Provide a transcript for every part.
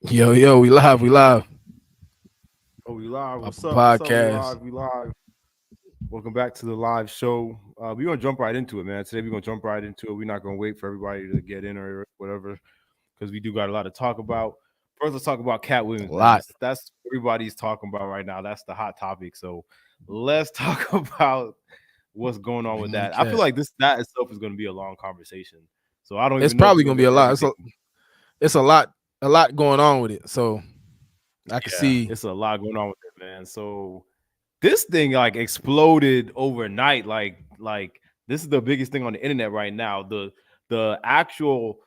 Yo, we live. Oh, we live. Up What's a up? What's up? We podcast. live. We live. Welcome back to the live show. We're gonna jump right into it, man. Today we're gonna jump right into it. We're not gonna wait for everybody to get in or whatever, because we do got a lot to talk about. First, let's talk about Cat A Williams, man. lot. That's what everybody's talking about right now. That's the hot topic. So let's talk about what's going on with Man, that. I feel cat. like that itself is gonna be a long conversation. So I don't It's even know if probably we're gonna gonna be get a to lot. everything. It's a lot going on with it. So I can Yeah, see. it's a lot going on with it, man. So this thing like exploded overnight. Like this is the biggest thing on the internet right now. The actual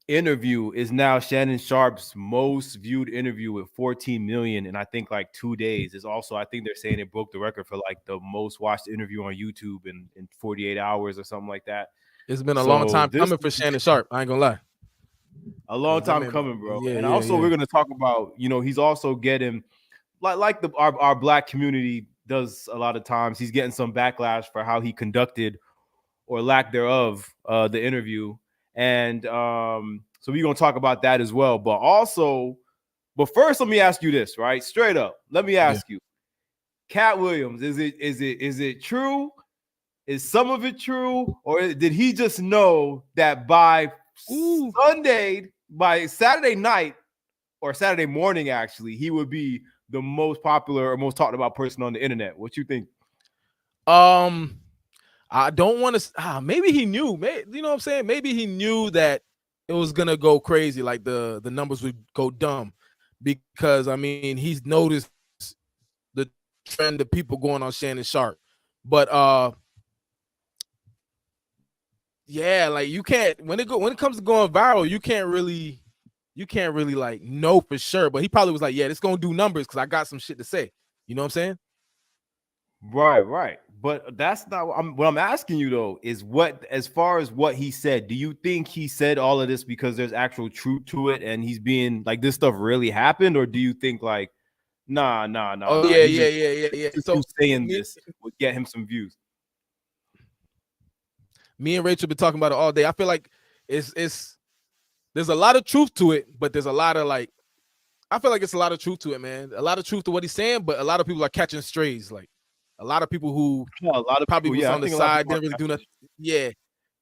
interview is now Shannon Sharp's most viewed interview with 14 million in I think like 2 days. Is also I think they're saying it broke the record for like the most watched interview on YouTube in 48 hours or something like that. It's been a long So time this coming for Shannon Sharp. I ain't gonna lie. a long Cause that time man, coming, bro. yeah, And yeah, also yeah. we're gonna talk about, he's also getting like our black community does a lot of times. He's getting some backlash for how he conducted or lack thereof the interview, and so we're gonna talk about that as well. But first, let me ask you this, right? Straight up, let me Yeah. ask you, Cat Williams, is it true? Is some of it true, or did he just know that Ooh. by Saturday night or Saturday morning, actually, he would be the most popular or most talked about person on the internet? What you think? Um, I don't want to. Maybe he knew. You know what I'm saying? Maybe he knew that it was gonna go crazy. Like the numbers would go dumb, because I mean he's noticed the trend of people going on Shannon Sharp, but yeah, like you can't when it comes to going viral, you can't really like know for sure. But he probably was like, yeah, this gonna do numbers because I got some shit to say. You know what I'm saying? Right, right. But that's not what I'm asking you though. Is what as far as what he said, do you think he said all of this because there's actual truth to it and he's being like this stuff really happened, or do you think like Oh nah, yeah, yeah, yeah, yeah, yeah. just So him saying me, this would get him some views? me and Rachel been talking about it all day. I feel like it's there's a lot of truth to it, but there's a lot of like I feel like it's a lot of truth to it, man. A lot of truth to what he's saying, but a lot of people are catching strays. Like a lot of people who Yeah, a lot of probably people. was Yeah, I on the think a lot of side people are didn't really do catching nothing. Yeah,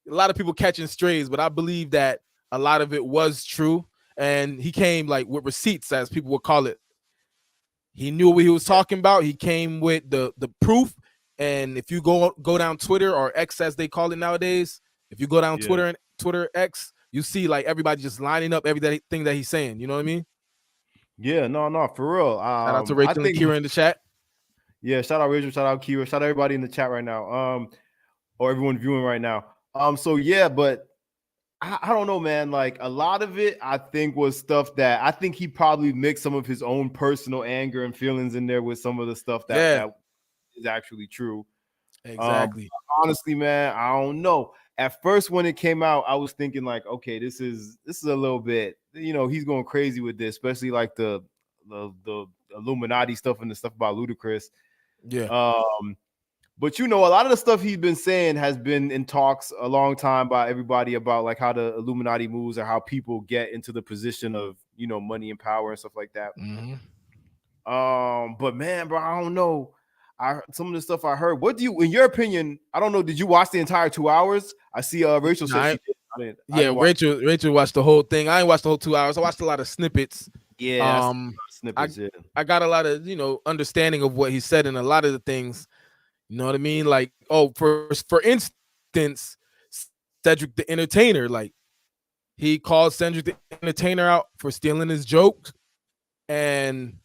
a lot of people catching strays, but I believe that a lot of it was true. And he came like with receipts, as people would call it. He knew what he was talking about. He came with the proof. And if you go down Twitter, or X as they call it nowadays, if you go down Yeah. Twitter X, you see like everybody just lining up everything that he's saying. You know what I mean? Yeah, no, for real. Shout out to I Rachel and think Kira in the chat. yeah, shout out Rachel, shout out Kira, shout out everybody in the chat right now. Or everyone viewing right now. So yeah, but I don't know, man. Like a lot of it, I think was stuff that I think he probably mixed some of his own personal anger and feelings in there with some of the stuff Yeah, that is actually true. exactly. Honestly, man, I don't know. At first, when it came out, I was thinking like, okay, this is a little bit, he's going crazy with this, especially like the Illuminati stuff and the stuff about Ludacris. Yeah. Um, but a lot of the stuff he's been saying has been in talks a long time by everybody about like how the Illuminati moves or how people get into the position of money and power and stuff like that. Mm-hmm. But man, bro, I don't know. Some of the stuff I heard. What do you, in your opinion? I don't know. Did you watch the entire 2 hours? I see. Rachel said Nah, she did. I didn't. I yeah, didn't watch. Rachel watched the whole thing. I ain't watched the whole 2 hours. I watched a lot of snippets. Yeah, I see Um, I snippets. Yeah, I got a lot of understanding of what he said, and a lot of the things. You know what I mean? Like, oh, for instance, Cedric the Entertainer. Like, he called Cedric the Entertainer out for stealing his jokes, and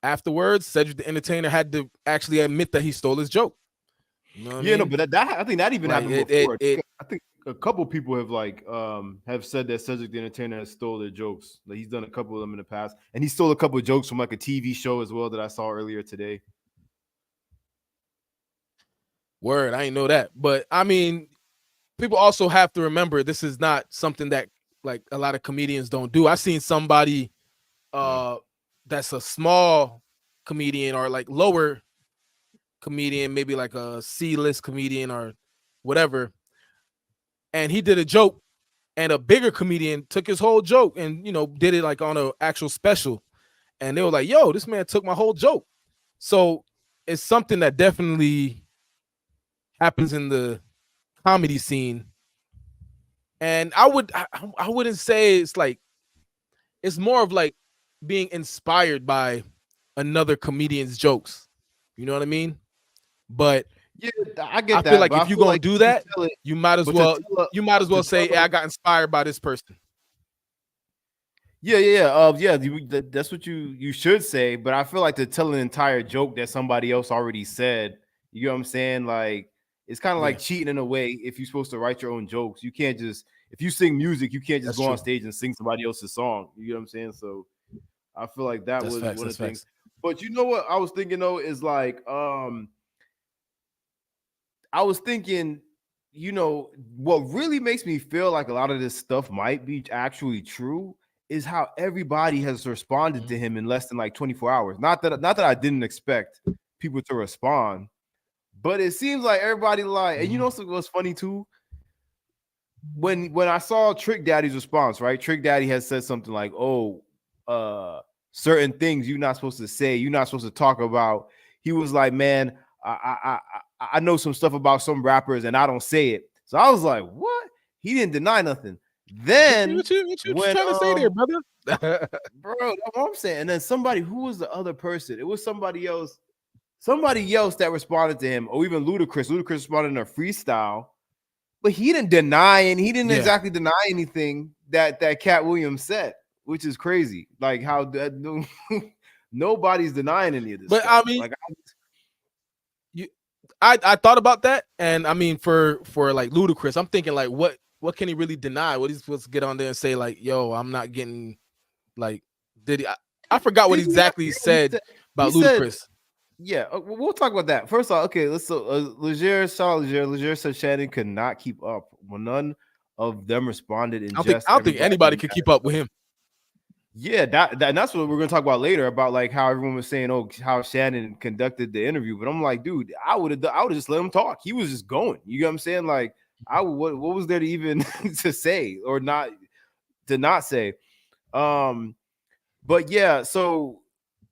afterwards, Cedric the Entertainer had to actually admit that he stole his joke. You know what I yeah. No, mean? but that I think that even Like happened it before. it I think a couple people have like have said that Cedric the Entertainer has stole their jokes. Like he's done a couple of them in the past, and he stole a couple of jokes from like a TV show as well that I saw earlier today. word. I didn't know that, but I mean, people also have to remember this is not something that like a lot of comedians don't do. I seen somebody uh that's a small comedian or like lower comedian, maybe like a C-list comedian or whatever, and he did a joke and a bigger comedian took his whole joke and did it like on an actual special, and they were like, "Yo, this man took my whole joke." So it's something that definitely happens in the comedy scene, and I wouldn't say it's like, it's more of like being inspired by another comedian's jokes. You know what I mean? But Yeah, I I get feel that, like but I if you're feel gonna like do to that, tell it, you might as but to well tell a, you might as to well tell say, hey, I got inspired by this person. that's what you should say. But I feel like to tell an entire joke that somebody else already said, you know what I'm saying? Like it's kind of Yeah, like cheating in a way. If you're supposed to write your own jokes, you can't just if you sing music, you can't just that's go on true. stage and sing somebody else's song. You know what I'm saying? So I feel like that That's was facts. one That's of the things. facts. But you know what I was thinking though is like I was thinking, what really makes me feel like a lot of this stuff might be actually true is how everybody has responded Mhm. to him in less than like 24 hours. Not that I didn't expect people to respond, but it seems like everybody like, and you know Mhm. what's funny too? When I saw Trick Daddy's response, right? Trick Daddy has said something like, "Oh, uh, certain things you're not supposed to say, you're not supposed to talk about." He was like, "Man, I know some stuff about some rappers, and I don't say it." So I was like, "What?" He didn't deny nothing. Then What you when trying to say there, brother? bro, that's what I'm saying. And then somebody who was the other person? It was somebody else that responded to him, or even Ludacris. Ludacris responded in a freestyle, but he didn't deny and he didn't Yeah, exactly deny anything that Cat Williams said, which is crazy. Like how that nobody's denying any of this but stuff. I mean, Like you, I thought about that, and I mean, for like Ludacris, I'm thinking like, what can he really deny? What he's supposed to get on there and say like, "Yo, I'm not getting like." Did he? I forgot what did he? exactly he said He about said, Ludacris. yeah. We'll talk about that. First off, okay. Let's so Leger said Shannon could not keep up. Well, none of them responded in jest. I don't think Everybody anybody was could mad. keep up with him. Yeah, and that's what we're gonna talk about later about like how everyone was saying, oh, how Shannon conducted the interview. But I'm like, dude, I would have just let him talk. He was just going. You know what I'm saying? Like, what was there to even to say or not to not say? Um, but yeah, so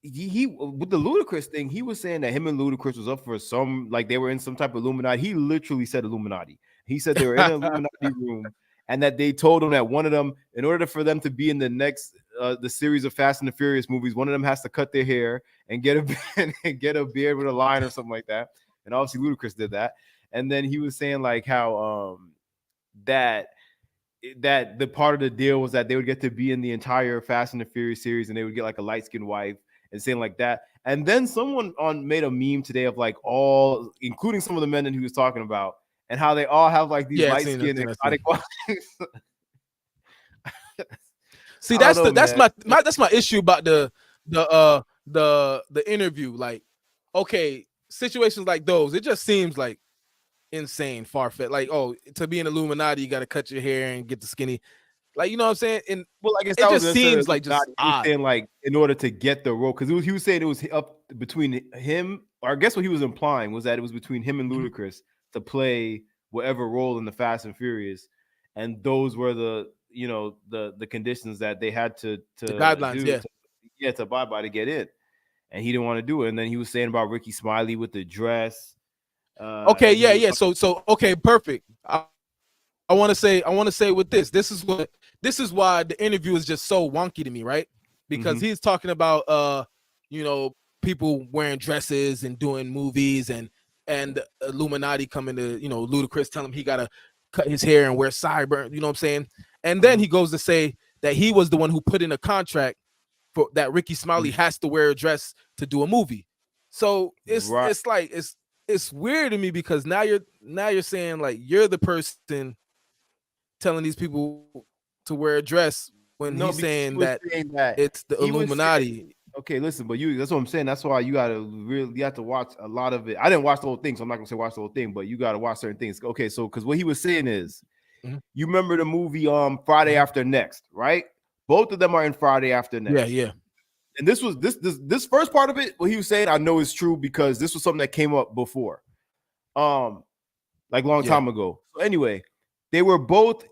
he with the Ludacris thing, he was saying that him and Ludacris was up for some like they were in some type of Illuminati. He literally said Illuminati. He said they were in an Illuminati room and that they told him that one of them, in order for them to be in the next the series of Fast and the Furious movies, one of them has to cut their hair and get a and get a beard with a line or something like that. And obviously Ludacris did that. And then he was saying like how that the part of the deal was that they would get to be in the entire Fast and the Furious series and they would get like a light skinned wife and saying like that. And then someone on made a meme today of like all, including some of the men that he was talking about, and how they all have like these Yeah, I light seen, I skinned seen, I seen. exotic wives. See, I don't know, that's man. my that's my issue about the interview. Like, okay, situations like those, it just seems like insane, far fetched. Like, oh, to be an Illuminati, you got to cut your hair and get the skinny. Like, you know what I'm saying? And Well, I guess it that was just necessarily seems like just He was odd. saying like in order to get the role, because he was saying it was up between him, or I guess what he was implying was that it was between him and Mhm. Ludacris to play whatever role in the Fast and Furious, and those were the conditions that they had The to guidelines, do yeah. to abide by to get in, and he didn't want to do it. And then he was saying about Ricky Smiley with the dress, Okay, and he yeah, was yeah. So okay, perfect. I want to say with this. This is why the interview is just so wonky to me, right? Because mm-hmm, he's talking about you know, people wearing dresses and doing movies, and the Illuminati coming to, Ludacris telling him he gotta cut his hair and wear sideburn, you know what I'm saying? And then mm-hmm, he goes to say that he was the one who put in a contract for that Ricky Smiley has to wear a dress to do a movie. So right. it's like it's weird to me because now you're saying like you're the person telling these people to wear a dress when No, he's because he saying was that saying that it's the he was saying, Illuminati. okay, listen, but that's what I'm saying. That's why you have to watch a lot of it. I didn't watch the whole thing, so I'm not gonna say watch the whole thing, but you gotta watch certain things. Okay, so because what he was saying is, Mhm, you remember the movie Friday mhm. After Next, right? Both of them are in Friday After Yeah, Next. yeah, And this was this first part of it, what he was saying, I know is true because this was something that came up before. Like long yeah. time ago. So anyway, they're both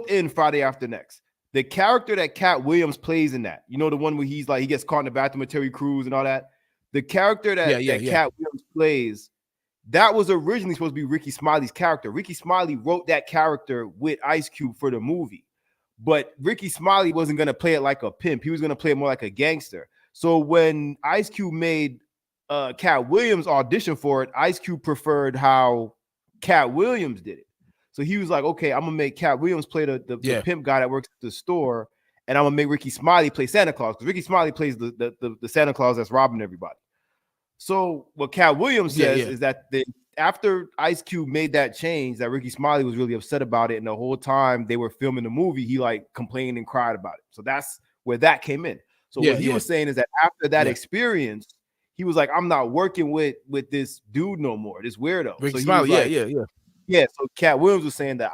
in Friday After Next. The character that Cat Williams plays in that, the one where he's like he gets caught in the bathroom with Terry Crews and all that. The character that Yeah. Cat Williams plays, that was originally supposed to be Ricky Smiley's character. Ricky Smiley wrote that character with Ice Cube for the movie, but Ricky Smiley wasn't going to play it like a pimp. He was going to play it more like a gangster. So when Ice Cube made Cat Williams audition for it, Ice Cube preferred how Cat Williams did it. So he was like, okay, I'm gonna make Cat Williams play the pimp guy that works at the store, and I'm gonna make Ricky Smiley play Santa Claus, because Ricky Smiley plays the Santa Claus that's robbing everybody. So what Cat Williams says is that after Ice Cube made that change, that Ricky Smiley was really upset about it, and the whole time they were filming the movie, he like complained and cried about it. So that's where that came in. So what he was saying is that after that experience, he was like, I'm not working with this dude no more, this weirdo. Ricky so Smiley, like, yeah. So Cat Williams was saying that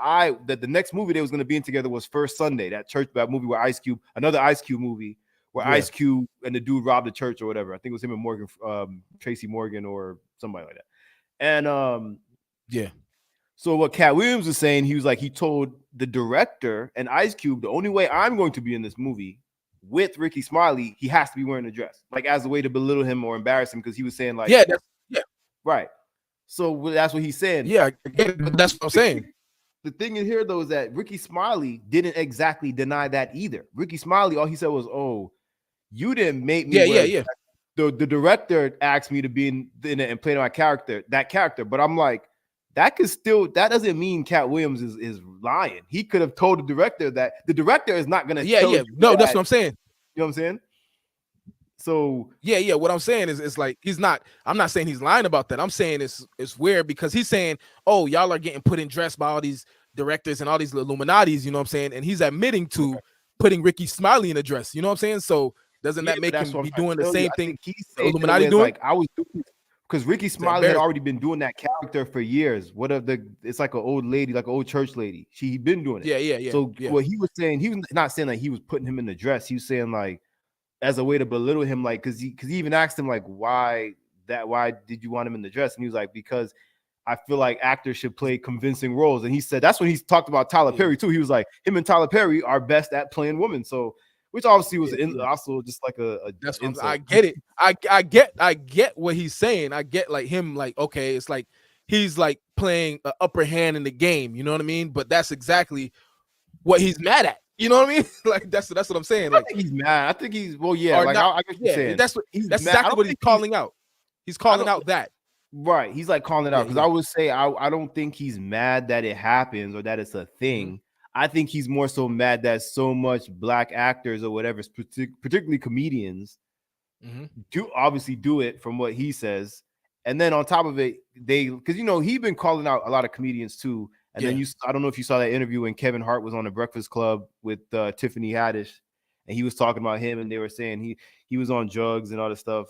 the next movie they was going to be in together was First Sunday, that movie where another Ice Cube movie where Ice Cube and the dude robbed the church or whatever. I think it was him and Morgan, Tracy Morgan or somebody like that. And so what Cat Williams was saying, he was like, he told the director and Ice Cube, the only way I'm going to be in this movie with Ricky Smiley, he has to be wearing a dress, like as a way to belittle him or embarrass him, because he was saying like, right. So that's what he's saying. Yeah, that's what I'm saying. The thing in here though is that Ricky Smiley didn't exactly deny that either. Ricky Smiley, all he said was, "Oh, you didn't make me." The director asked me to be in it and play that character. But I'm like, that doesn't mean Cat Williams is lying. He could have told the director that. The director is not gonna. No, that's what I'm saying. You know what I'm saying? So what I'm saying is it's like I'm not saying he's lying about that. I'm saying it's weird because he's saying, oh, y'all are getting put in dress by all these directors and all these Illuminatis, you know what I'm saying? And he's admitting to putting Ricky Smiley in a dress, you know what I'm saying? So doesn't that make him be doing the same thing Illuminati doing? Like I was doing, because Ricky Smiley had already been doing that character for years. It's like an old lady, like an old church lady. She'd been doing it. Yeah. So what he was saying, he was not saying like he was putting him in the dress. He was saying like, as a way to belittle him, like because he even asked him like why did you want him in the dress, and he was like, because I feel like actors should play convincing roles. And he said that's when he talked about Tyler Perry too. He was like, him and Tyler Perry are best at playing women. So which obviously was also just like a that's I get it. I get what he's saying. I get like him like, okay, it's like he's like playing an upper hand in the game, you know what I mean? But that's exactly what he's mad at. You know what I mean? Like that's what I'm saying. Like he's mad. I think he's I guess you're saying. That's exactly what he's calling out. He's calling out that. Right. He's like calling it out. Because I would say I don't think he's mad that it happens or that it's a thing. Mm-hmm. I think he's more so mad that so much black actors or whatever, particularly comedians, do it from what he says. And then on top of it, because he's been calling out a lot of comedians too. And then I don't know if you saw that interview when Kevin Hart was on the Breakfast Club with Tiffany Haddish, and he was talking about him, and they were saying he was on drugs and all this stuff.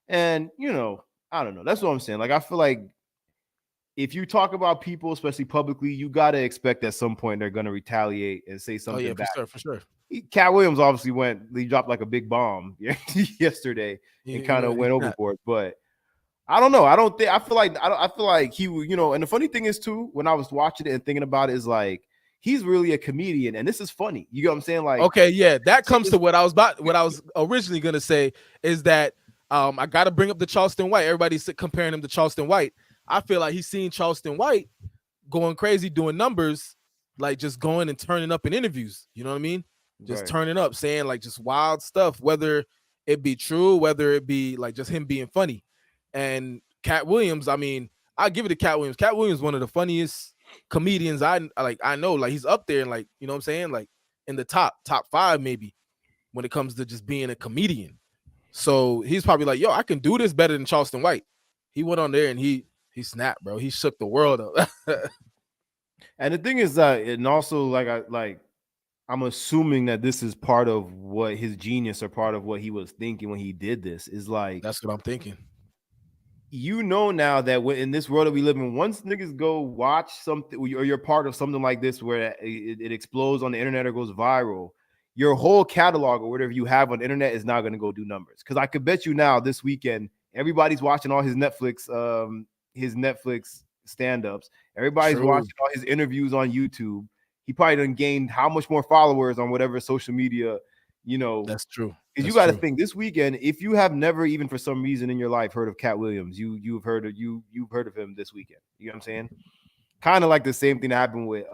And I don't know. That's what I'm saying. Like I feel like if you talk about people, especially publicly, you gotta expect at some point they're gonna retaliate and say something back. For sure. Cat Williams obviously he dropped like a big bomb yesterday and kind of went overboard, but. I don't know. I feel like he, and the funny thing is too, when I was watching it and thinking about it, is like he's really a comedian, and this is funny. You get what I'm saying? Like, okay, yeah, that comes to what I was originally gonna say is that I gotta bring up the Charleston White. Everybody's comparing him to Charleston White. I feel like he's seen Charleston White going crazy, doing numbers, like just going and turning up in interviews. You know what I mean? Just turning up, saying like just wild stuff, whether it be true, whether it be like just him being funny. And Cat Williams, I mean, I give it to Cat Williams. Cat Williams is one of the funniest comedians I know. Like he's up there, and like, you know what I'm saying, like in the top 5 maybe when it comes to just being a comedian. So he's probably like, yo, I can do this better than Charleston White. He went on there and he snapped, bro. He shook the world up. And the thing is that, and also I'm assuming that this is part of what his genius or part of what he was thinking when he did this is like. That's what I'm thinking. Now that in this world that we live in, once niggas go watch something or you're part of something like this where it explodes on the internet or goes viral, your whole catalog or whatever you have on the internet is not going to go do numbers. Because I could bet you now this weekend, everybody's watching all his Netflix stand-ups. Everybody's True. watching all his interviews on YouTube. He probably done gained how much more followers on whatever social media, you know. That's true. Because you That's got to true. think this weekend, if you have never even for some reason in your life heard of Cat Williams, you've heard of him this weekend. You know what I'm saying? Kind of like the same thing that happened with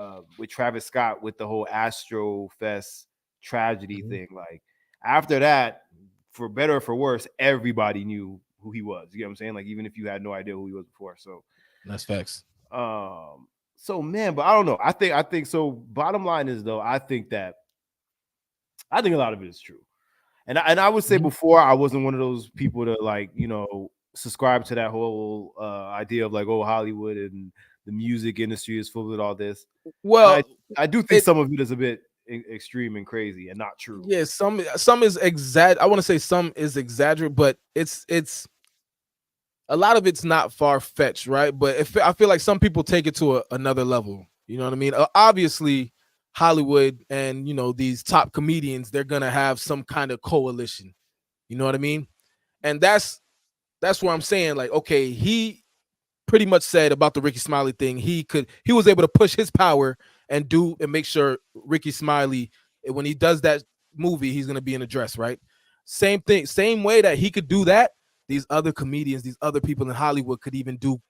Travis Scott with the whole Astro Fest tragedy Mhm. thing. Like after that, for better or for worse, everybody knew who he was. You know what I'm saying? Like even if you had no idea who he was before. That's facts. Um, so man, but I don't know. I think so. Bottom line is though, I think a lot of it is true. And I would say Mhm. before I wasn't one of those people to like, subscribe to that whole idea of like, oh, Hollywood and the music industry is full of all this. And I Well, I do think it some of it is a bit extreme and crazy and not true. yeah, some is I want to say some is exaggerated, but it's a lot of it's not far fetched, right? But if I feel like some people take it to another level. You know what I mean? Obviously, Hollywood and these top comedians, they're gonna have some kind of coalition. You know what I mean? And that's where I'm saying, like, okay, he pretty much said about the Ricky Smiley thing, he was able to push his power and make sure Ricky Smiley, when he does that movie, he's gonna be in a dress, right? Same thing, same way that he could do that. These other comedians, these other people in Hollywood could even do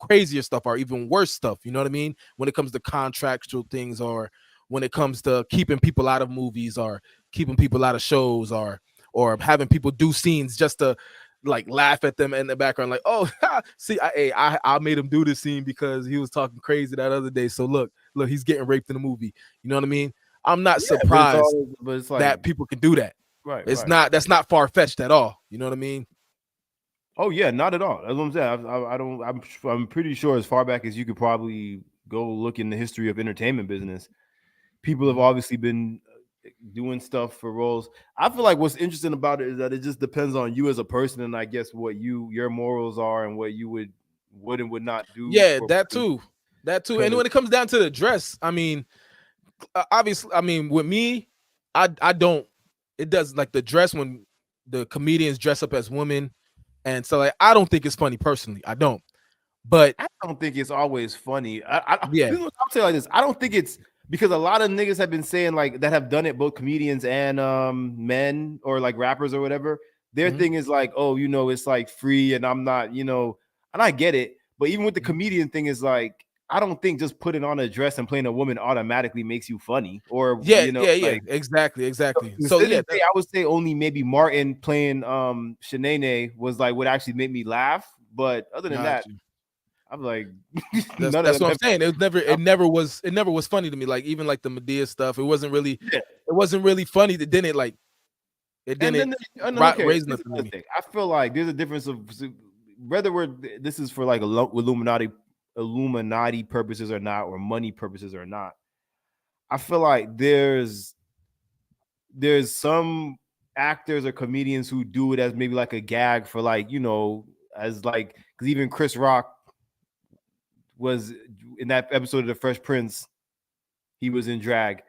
crazier stuff or even worse stuff. You know what I mean? When it comes to contractual things, or when it comes to keeping people out of movies, or keeping people out of shows, or having people do scenes just to like laugh at them in the background, like, oh, see, I made him do this scene because he was talking crazy that other day. So look, he's getting raped in the movie. You know what I mean? I'm not Yeah, but it's surprised all but it's like that people can do that. right, It's right. not That's not far fetched at all. You know what I mean? Oh yeah, not at all. That's what I'm saying. I don't. I'm pretty sure as far back as you could probably go look in the history of entertainment business, people have Mhm. obviously been doing stuff for roles. I feel like what's interesting about it is that it just depends on you as a person, and I guess what your morals are and what you would and would not do Yeah, for that money. too. That too. And Because when it comes down to the dress, I mean, obviously, I mean, with me, I don't. It does, like, the dress when the comedians dress up as women, and so, like, I don't think it's funny personally. I don't. But I don't think it's always funny. yeah, I'll tell you like this. I don't think it's because a lot of niggas have been saying like that have done it, both comedians and men or like rappers or whatever. Their mhm, thing is like, oh, it's like free, and I'm not, and I get it. But even with the mhm. comedian thing, is like I don't think just putting on a dress and playing a woman automatically makes you funny, or Yeah, yeah, yeah. like Exactly, exactly. to So this yeah, day, I would say only maybe Martin playing Shanae was like what actually made me laugh. But other than got that, you. I'm like That's none of that's them what I'm have. saying. It never was funny to me. Like, even like the Medea stuff, it wasn't really funny. That didn't like it And didn't then, and then okay, raise here's nothing to another me. thing. I feel like there's a difference of whether this is for like Illuminati purposes or not, or money purposes or not. I feel like there's some actors or comedians who do it as maybe like a gag for like as like because even Chris Rock was in that episode of The Fresh Prince. He was in drag.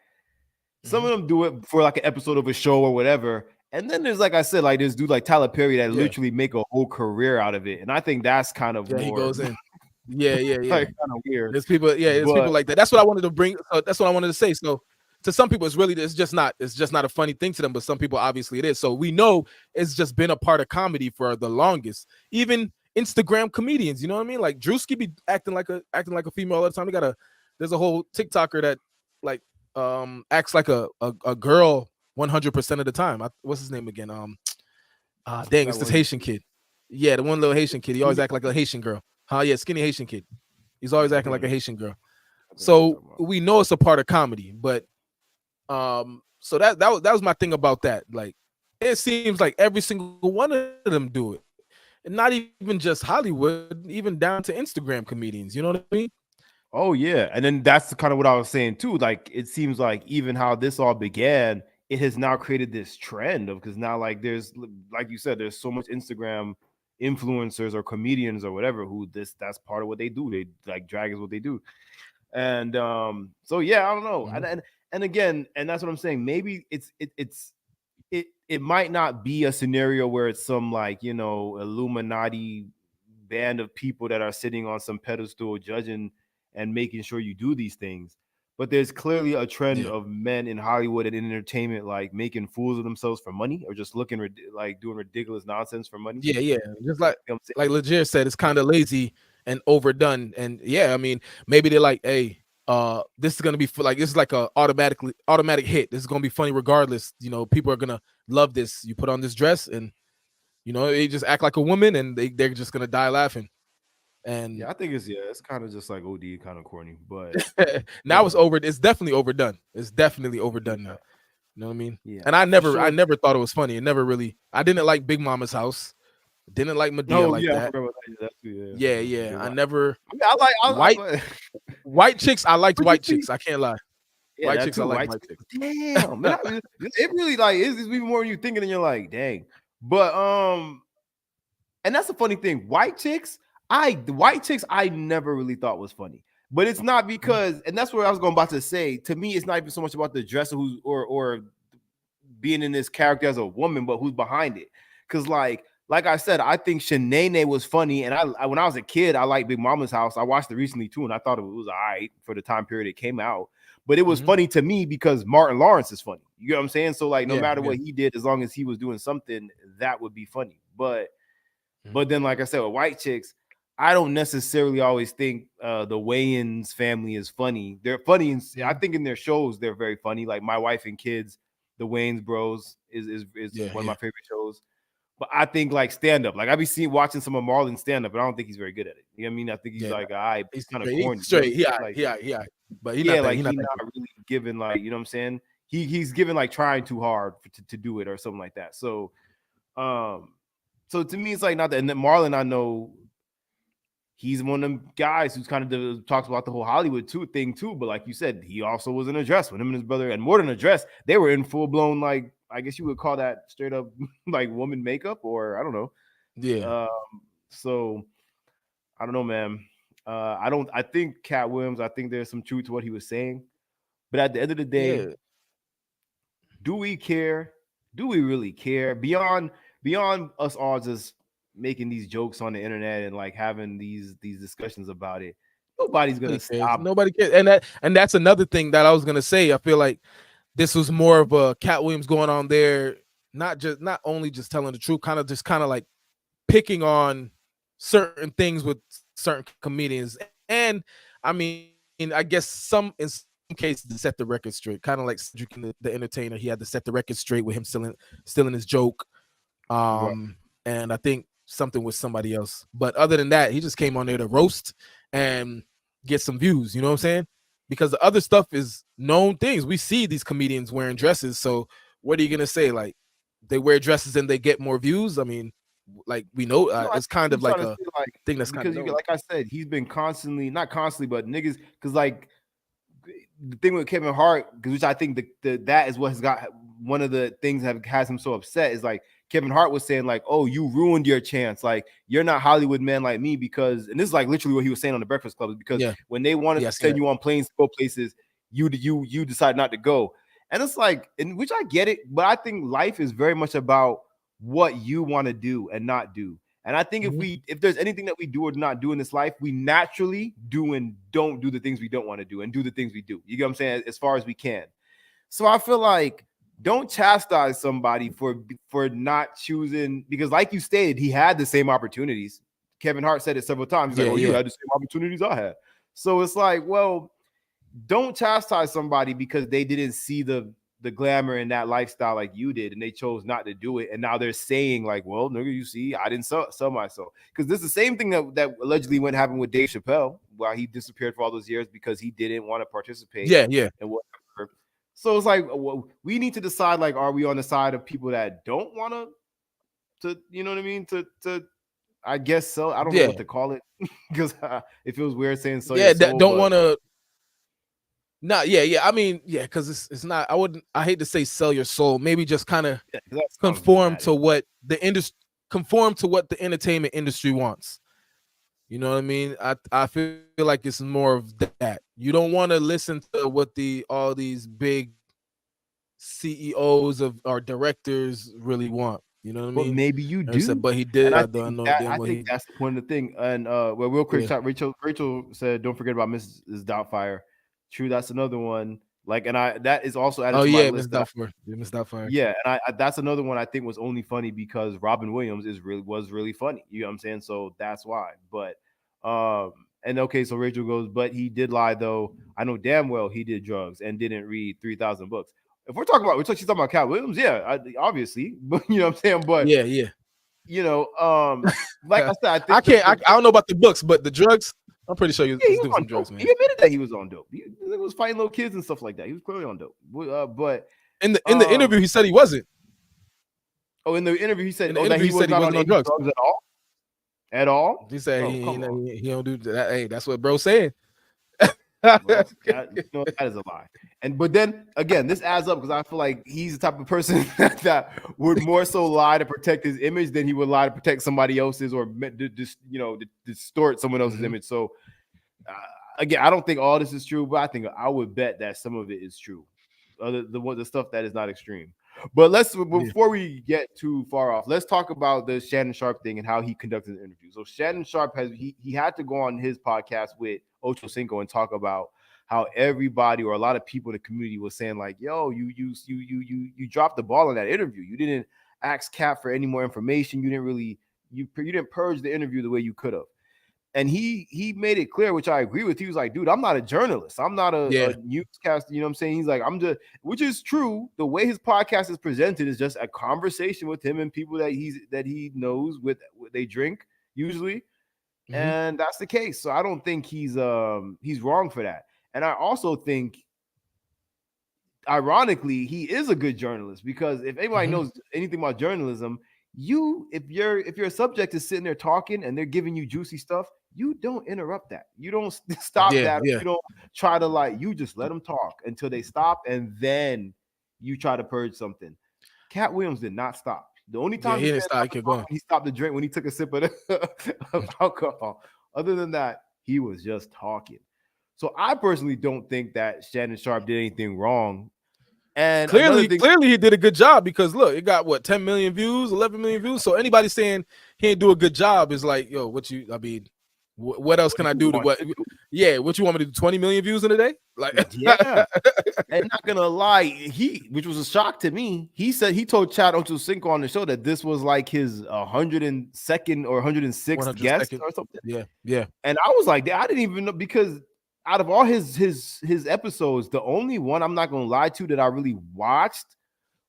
Some Mhm. of them do it for like an episode of a show or whatever. And then there's like I said, like this dude like Tyler Perry that Yeah, literally make a whole career out of it. And I think that's kind of yeah, he more goes in. Yeah, yeah, yeah. like kind of weird. There's But people like that. That's what I wanted to bring. That's what I wanted to say. So to some people, it's just not a funny thing to them, but some people obviously it is. So we know it's just been a part of comedy for the longest. Even Instagram comedians, you know what I mean? Like Drewski be acting like a female all the time. There's a whole TikToker that like acts like a girl 100% of the time. What's his name again? Dang, that it's this was Haitian kid. Yeah, the one little Haitian kid. He always skinny. act like a Haitian girl. Yeah, skinny Haitian kid. He's always I acting think like a Haitian girl. I think I know what you're So talking about. we know it's a part of comedy, but so that was my thing about that. Like, it seems like every single one of them do it, and not even just Hollywood, even down to Instagram comedians. You know what I mean? Oh yeah, and then that's kind of what I was saying too. Like it seems like even how this all began, it has now created this trend of because now like there's like you said, there's so much Instagram influencers or comedians or whatever who that's part of what they do. They like drag is what they do, and so yeah, I don't know, Mhm. and again, and that's what I'm saying. Maybe it might not be a scenario where it's some like Illuminati band of people that are sitting on some pedestal judging and making sure you do these things. But there's clearly a trend Yeah. of men in Hollywood and in entertainment like making fools of themselves for money or just looking like doing ridiculous nonsense for money. Yeah, yeah. Just You know what I'm like saying? Legere said, it's kind of lazy and overdone. And yeah, I mean, maybe they're like, hey, this is gonna be like this is like a automatic hit. This is gonna be funny regardless. You know, people are gonna love this. You put on this dress and they just act like a woman and they're just gonna die laughing. And Yeah, I think it's kind of just like OD, kind of corny, but now it's whatever. over. It's definitely overdone. It's definitely overdone Yeah, now. You know what I mean? yeah, And for I sure. never thought it was funny. It never really. I didn't like Big Mama's house. Didn't like Medea Oh like yeah, I that. forgot about that. That's yeah, Yeah, yeah. yeah. Big I one. never I mean, I like white white chicks. I liked what you white think? chicks. I can't lie. Yeah, White that chicks. I too. like White white chicks. chicks. Damn, man, it really like is even more than you thinking, and you're like, dang. But and that's the funny thing. The white chicks, I never really thought was funny. But it's not Mhm, because, and that's what I was going about to say. To me, it's not even so much about the dresser who's or being in this character as a woman, but who's behind it. Because like I said, I think Shanae was funny, and I when I was a kid, I liked Big Mama's House. I watched it recently too, and I thought it was all right for the time period it came out. But it was mhm. funny to me because Martin Lawrence is funny. You get what I'm saying? So like, no Yeah, matter yeah. what he did, as long as he was doing something, that would be funny. Mhm, But then, like I said, with white chicks, I don't necessarily always think the Wayans family is funny. They're funny, I mhm. think in their shows they're very funny. Like My Wife and Kids, the Wayans Bros is Yeah, one of yeah, my favorite shows. But I think like stand up, like I be seeing watching some of Marlon stand up, but I don't think he's very good at it. You know what I mean? I think he's yeah. like, I He's kind of straight. He's corny. You know what I'm straight. saying? Like, He alright. But he yeah, not that. like He he not that not good. really giving like, you know what I'm saying? He's giving like trying too hard to do it or something like that. Um, so to me, it's like not that. And then Marlon, I know he's one of them guys who's kind of talks about the whole Hollywood thing too. But like you said, he also was in a dress with him and his brother, and more than a dress, they were in full blown like I guess you would call that straight up like woman makeup, or I don't know. Yeah, So I don't know, man. I don't. I think Cat Williams. I think there's some truth to what he was saying, but at the end of the day, yeah, do we care? Do we really care beyond us all just making these jokes on the internet and like having these discussions about it? Nobody's gonna nobody cares. stop. Nobody cares. And that's another thing that I was gonna say. I feel like this was more of a Cat Williams going on there, not only just telling the truth, kind of like picking on certain things with certain comedians. And I mean, I guess in some cases to set the record straight, kind of like Cedric the Entertainer. He had to set the record straight with him stealing his joke. Right. And I think something with somebody else. But other than that, he just came on there to roast and get some views. You know what I'm saying? Because the other stuff is known things. We see these comedians wearing dresses. So what are you gonna say? Like they wear dresses and they get more views? I mean, like we know No, I it's think kind of he's trying like to a say like thing that's kind of because you known. like I said, he's been constantly not constantly, but niggas because like the thing with Kevin Hart, which I think that is what has got one of the things that has him so upset is like Kevin Hart was saying like, "Oh, you ruined your chance. Like you're not Hollywood man like me because." And this is like literally what he was saying on the Breakfast Club is because Yeah, when they wanted yeah, I to see send that. you on planes to go places, you decide not to go. And it's like, in which I get it, but I think life is very much about what you want to do and not do. And I think Mhm. if there's anything that we do or not do in this life, we naturally do and don't do the things we don't want to do and do the things we do. You get what I'm saying? As far as we can. So I feel like don't chastise somebody for not choosing because, like you stated, he had the same opportunities. Kevin Hart said it several times. He's like, Yeah, "Oh, you yeah. had the same opportunities I had." So it's like, well, don't chastise somebody because they didn't see the glamour in that lifestyle like you did and they chose not to do it and now they're saying like, well, nigga, you see I didn't sell myself because this is the same thing that allegedly went happened with Dave Chappelle while he disappeared for all those years because he didn't want to participate Yeah, yeah. and whatever. So it's like, well, we need to decide like, are we on the side of people that don't want to you know what I mean, to I guess so. I don't know Yeah. what to call it because it feels weird saying sell your Yeah, that soul, don't but want to. No, yeah, yeah. I mean, yeah, because it's not. I wouldn't. I hate to say sell your soul. Maybe just kind of yeah, that sounds conform to dramatic. what the industry conform to what the entertainment industry wants. You know what I mean? I feel like it's more of that. You don't want to listen to what all these big CEOs of or directors really want. You know what I But mean? maybe you And he said, do. but he And did. I I think know that damn I well think he. that's the point of the thing. And well, real quick Yeah. shot. Rachel said, "Don't forget about Mrs. Doubtfire." True, that's another one. Like, and I that is also added Oh to my yeah, Miss list. That Doubtfire. Yeah, Miss Doubtfire. yeah, and that's another one I think was only funny because Robin Williams was really funny. You know what I'm saying? So that's why. But and okay, so Rachel goes, but he did lie though. I know damn well he did drugs and didn't read 3,000 books. If she's talking about Cat Williams, yeah, obviously, but you know what I'm saying. But Yeah, yeah. you know, like I said, I I think can't. the I don't know about the books, but the drugs. I'm pretty sure yeah, he he's was doing on some drugs, dope. He man. admitted that he was on dope. He was fighting little kids and stuff like that. He was clearly on dope. But In the interview, he said he wasn't. oh, in the interview, he In said, the oh, that interview, he he was said he not on wasn't on any drugs. drugs at all. At all? He said Oh, come on, he don't do that. Hey, that's what bro's saying. bro. That is a lie. But then again, this adds up because I feel like he's the type of person that would more so lie to protect his image than he would lie to protect somebody else's or just distort someone else's image. So uh, again, I don't think all this is true, but I think I would bet that some of it is true. The stuff that is not extreme. But before we get too far off, let's talk about the Shannon Sharp thing and how he conducted the interview. So Shannon Sharp he had to go on his podcast with Ocho Cinco and talk about how everybody or a lot of people in the community was saying like, "Yo, you dropped the ball in that interview. You didn't ask Cat for any more information. You didn't really you didn't purge the interview the way you could have." And he made it clear, which I agree with. He was like, dude, I'm not a journalist. I'm not a newscaster. You know what I'm saying? He's like, I'm just, which is true. The way his podcast is presented is just a conversation with him and people that he knows with they drink usually. Mm-hmm. And that's the case. So I don't think he's wrong for that. And I also think, ironically, he is a good journalist because if anybody knows anything about journalism, if your subject is sitting there talking and they're giving you juicy stuff, you don't interrupt that. You don't stop that. You don't try to you just let them talk until they stop and then you try to purge something. Cat Williams did not stop. The only time he didn't stop, he kept going. He stopped the drink when he took a sip of alcohol. Other than that, he was just talking. So I personally don't think that Shannon Sharp did anything wrong. And clearly he did a good job because look, it got what 10 million views, 11 million views. So anybody saying he didn't do a good job is like, yo, what else can I do to what? Yeah, what you want me to do? 20 million views in a day? Like, yeah. And not gonna lie, which was a shock to me. He said he told Chad Ochocinco on the show that this was like his 102nd or 106th guest or something. Yeah. And I was like, I didn't even know because out of all his episodes, the only one I'm not gonna lie to that I really watched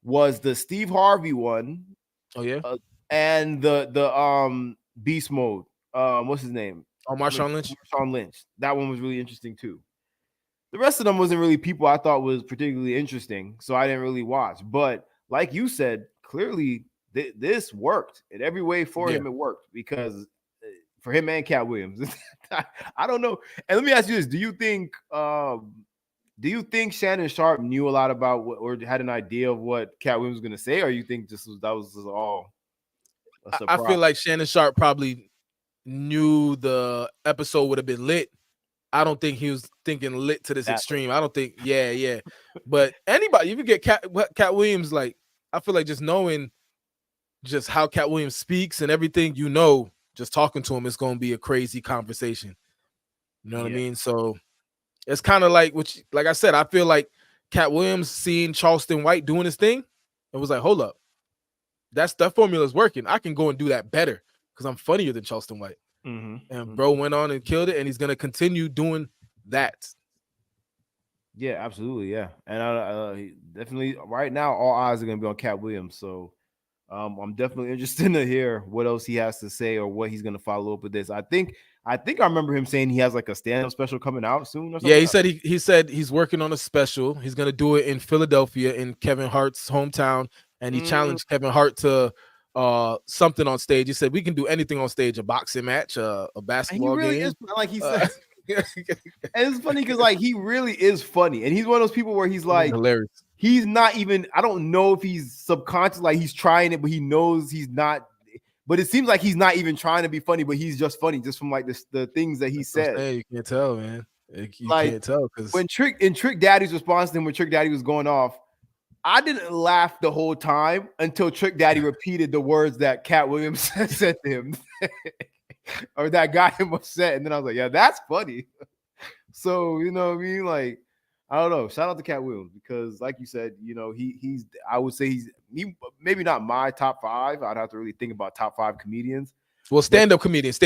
was the Steve Harvey one. Oh yeah, and the Beast Mode. What's his name? Oh, Marshawn Lynch. Marshawn Lynch. That one was really interesting too. The rest of them wasn't really people I thought was particularly interesting, so I didn't really watch. But like you said, clearly this worked in every way for him. It worked because for him and Cat Williams. I don't know. And let me ask you this: do you think Shannon Sharp knew a lot about or had an idea of what Cat Williams was going to say, or you think that was all a surprise? I feel like Shannon Sharp probably knew the episode would have been lit. I don't think he was thinking lit to this extreme. I don't think, yeah. But anybody, if you get Cat Williams, like I feel like just knowing just how Cat Williams speaks and everything, just talking to him, it's going to be a crazy conversation. You know what I mean? So it's kind of like, like I said, I feel like Cat Williams seeing Charleston White doing his thing, it was like, hold up, that formula is working. I can go and do that better because I'm funnier than Charleston White. And bro went on and killed it, and he's gonna continue doing that. Yeah, absolutely, yeah. And definitely right now, all eyes are gonna be on Cat Williams. So I'm definitely interested to hear what else he has to say or what he's gonna follow up with this. I think I remember him saying he has like a stand-up special coming out soon or something. Yeah, he said he's working on a special. He's gonna do it in Philadelphia in Kevin Hart's hometown, and he challenged Kevin Hart to something on stage. He said we can do anything on stage, a boxing match, a basketball game. Is, like he said. And it's funny because like he really is funny, and he's one of those people where he's like hilarious. He's not even, I don't know if he's subconscious, like he's trying it, but he knows he's not. But it seems like he's not even trying to be funny, but he's just funny just from like the things that he said. You can't tell, man. You can't tell because when Trick Daddy's response to him when Trick Daddy was going off, I didn't laugh the whole time until Trick Daddy repeated the words that Cat Williams said to him, or that got him upset. And then I was like, yeah, that's funny. So you know what I mean? Like, I don't know. Shout out to Cat Williams because, like you said, you know, he's I would say he maybe not my top five. I'd have to really think about top five comedians. Well, But stand up comedians.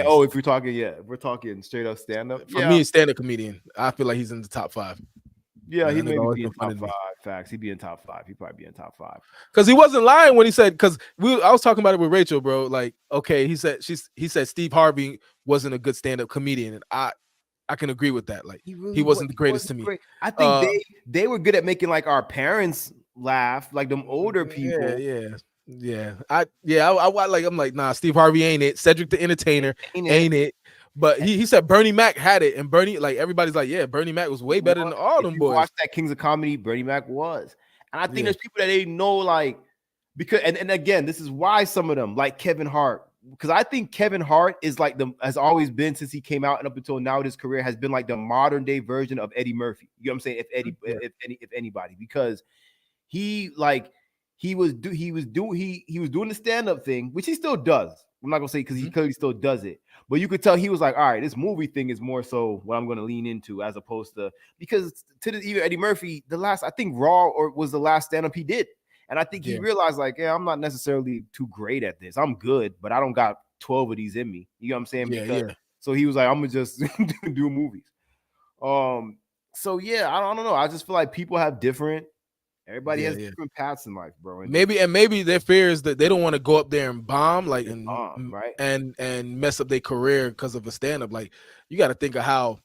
oh, if we're talking straight up stand up, For yeah, me, stand up comedian. I feel like he's in the top five. yeah, Yeah, he that nigga maybe always be in been top funny to five. me. Facts, he'd be in top five. He'd probably be in top five. Because he wasn't lying when he said, because I was talking about it with Rachel, bro. Like, okay, he said Steve Harvey wasn't a good stand up comedian, and I can agree with that. Like, He really he was. wasn't the He greatest to wasn't me. great. I think they were good at making like our parents laugh, like them older Yeah, people. I'm like, nah, Steve Harvey ain't it. Cedric the Entertainer Ain't it? ain't it. But he said Bernie Mac had it, and Bernie, like, everybody's like, yeah, Bernie Mac was way better than all If them you boys. watch that Kings of Comedy, Bernie Mac was. And I think Yeah, there's people that they know, like, because and again, this is why some of them, like Kevin Hart, because I think Kevin Hart is like has always been since he came out and up until now, his career has been like the modern day version of Eddie Murphy. You know what I'm saying? yeah, If anybody, because he like he was doing the stand-up thing, which he still does. I'm not gonna say because he mhm. clearly still does it, but you could tell he was like, all right, this movie thing is more so what I'm gonna lean into as opposed to because to the even Eddie Murphy, the last I think Raw or was the last stand-up he did. And I think he Yeah, realized, like, yeah, I'm not necessarily too great at this. I'm good, but I don't got 12 of these in me. You know what I'm saying? yeah, Because yeah, so he was like, I'm gonna just do movies. Um, so yeah, I don't know. I just feel like people have different. Everybody yeah, has yeah. different paths in life, bro. And different Maybe their fear is that they don't want to go up there and bomb, like, right? and mess up their career because of a stand up. Like, you got to think of how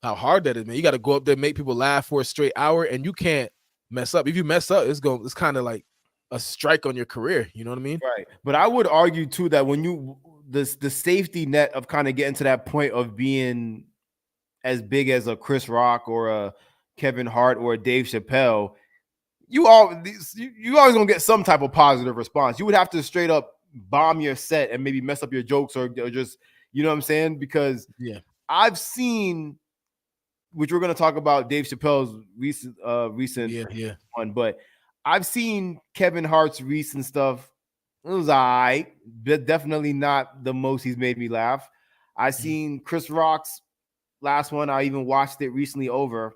hard that is, man. You got to go up there, make people laugh for a straight hour, and you can't mess up. If you mess up, it's kind of like a strike on your career. You know what I mean? Right. But I would argue too that when you the safety net of kind of getting to that point of being as big as a Chris Rock or a Kevin Hart or a Dave Chappelle, you always gonna get some type of positive response. You would have to straight up bomb your set and maybe mess up your jokes or just you know what I'm saying? Because Yeah, I've seen, which we're gonna talk about Dave Chappelle's recent yeah, yeah. one, but I've seen Kevin Hart's recent stuff. It was all right, but definitely not the most he's made me laugh. I Mhm. seen Chris Rock's last one. I even watched it recently over,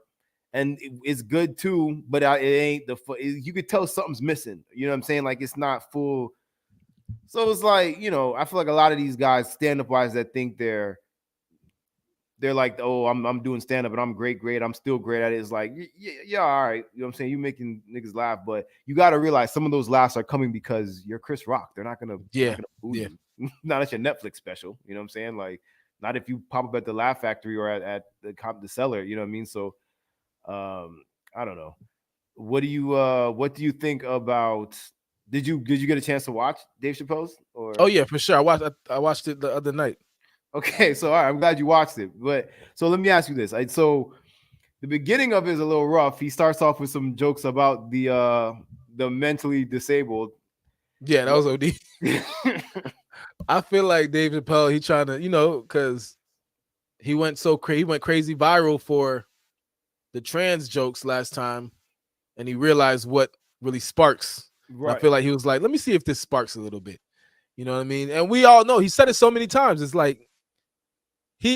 and it's good too. But it ain't you could tell something's missing. You know what I'm saying? Like it's not full. So it's like I feel like a lot of these guys, stand up wise, that think they're like, oh, I'm doing stand up and I'm great. I'm still great at it. It's like, yeah, all right. You know what I'm saying? You making niggas laugh, but you got to realize some of those laughs are coming because you're Chris Rock. They're not Yeah, gonna boo yeah, you. Not at your Netflix special. You know what I'm saying? Like, not if you pop up at the Laugh Factory or at the Cellar. You know what I mean? So, I don't know. What do you think about? Did you get a chance to watch Dave Chappelle's Oh or? yeah, for sure. I watched it the other night. Okay, so all right, I'm glad you watched it. But so let me ask you this. So the beginning of it is a little rough. He starts off with some jokes about the mentally disabled. Yeah, that What? was OD. I feel like Dave Chappelle, he trying to, because he went crazy viral for the trans jokes last time, and he realized what really sparks. And I Right. feel like he was like, let me see if this sparks a little bit. You know what I mean? And we all know he said it so many times. It's like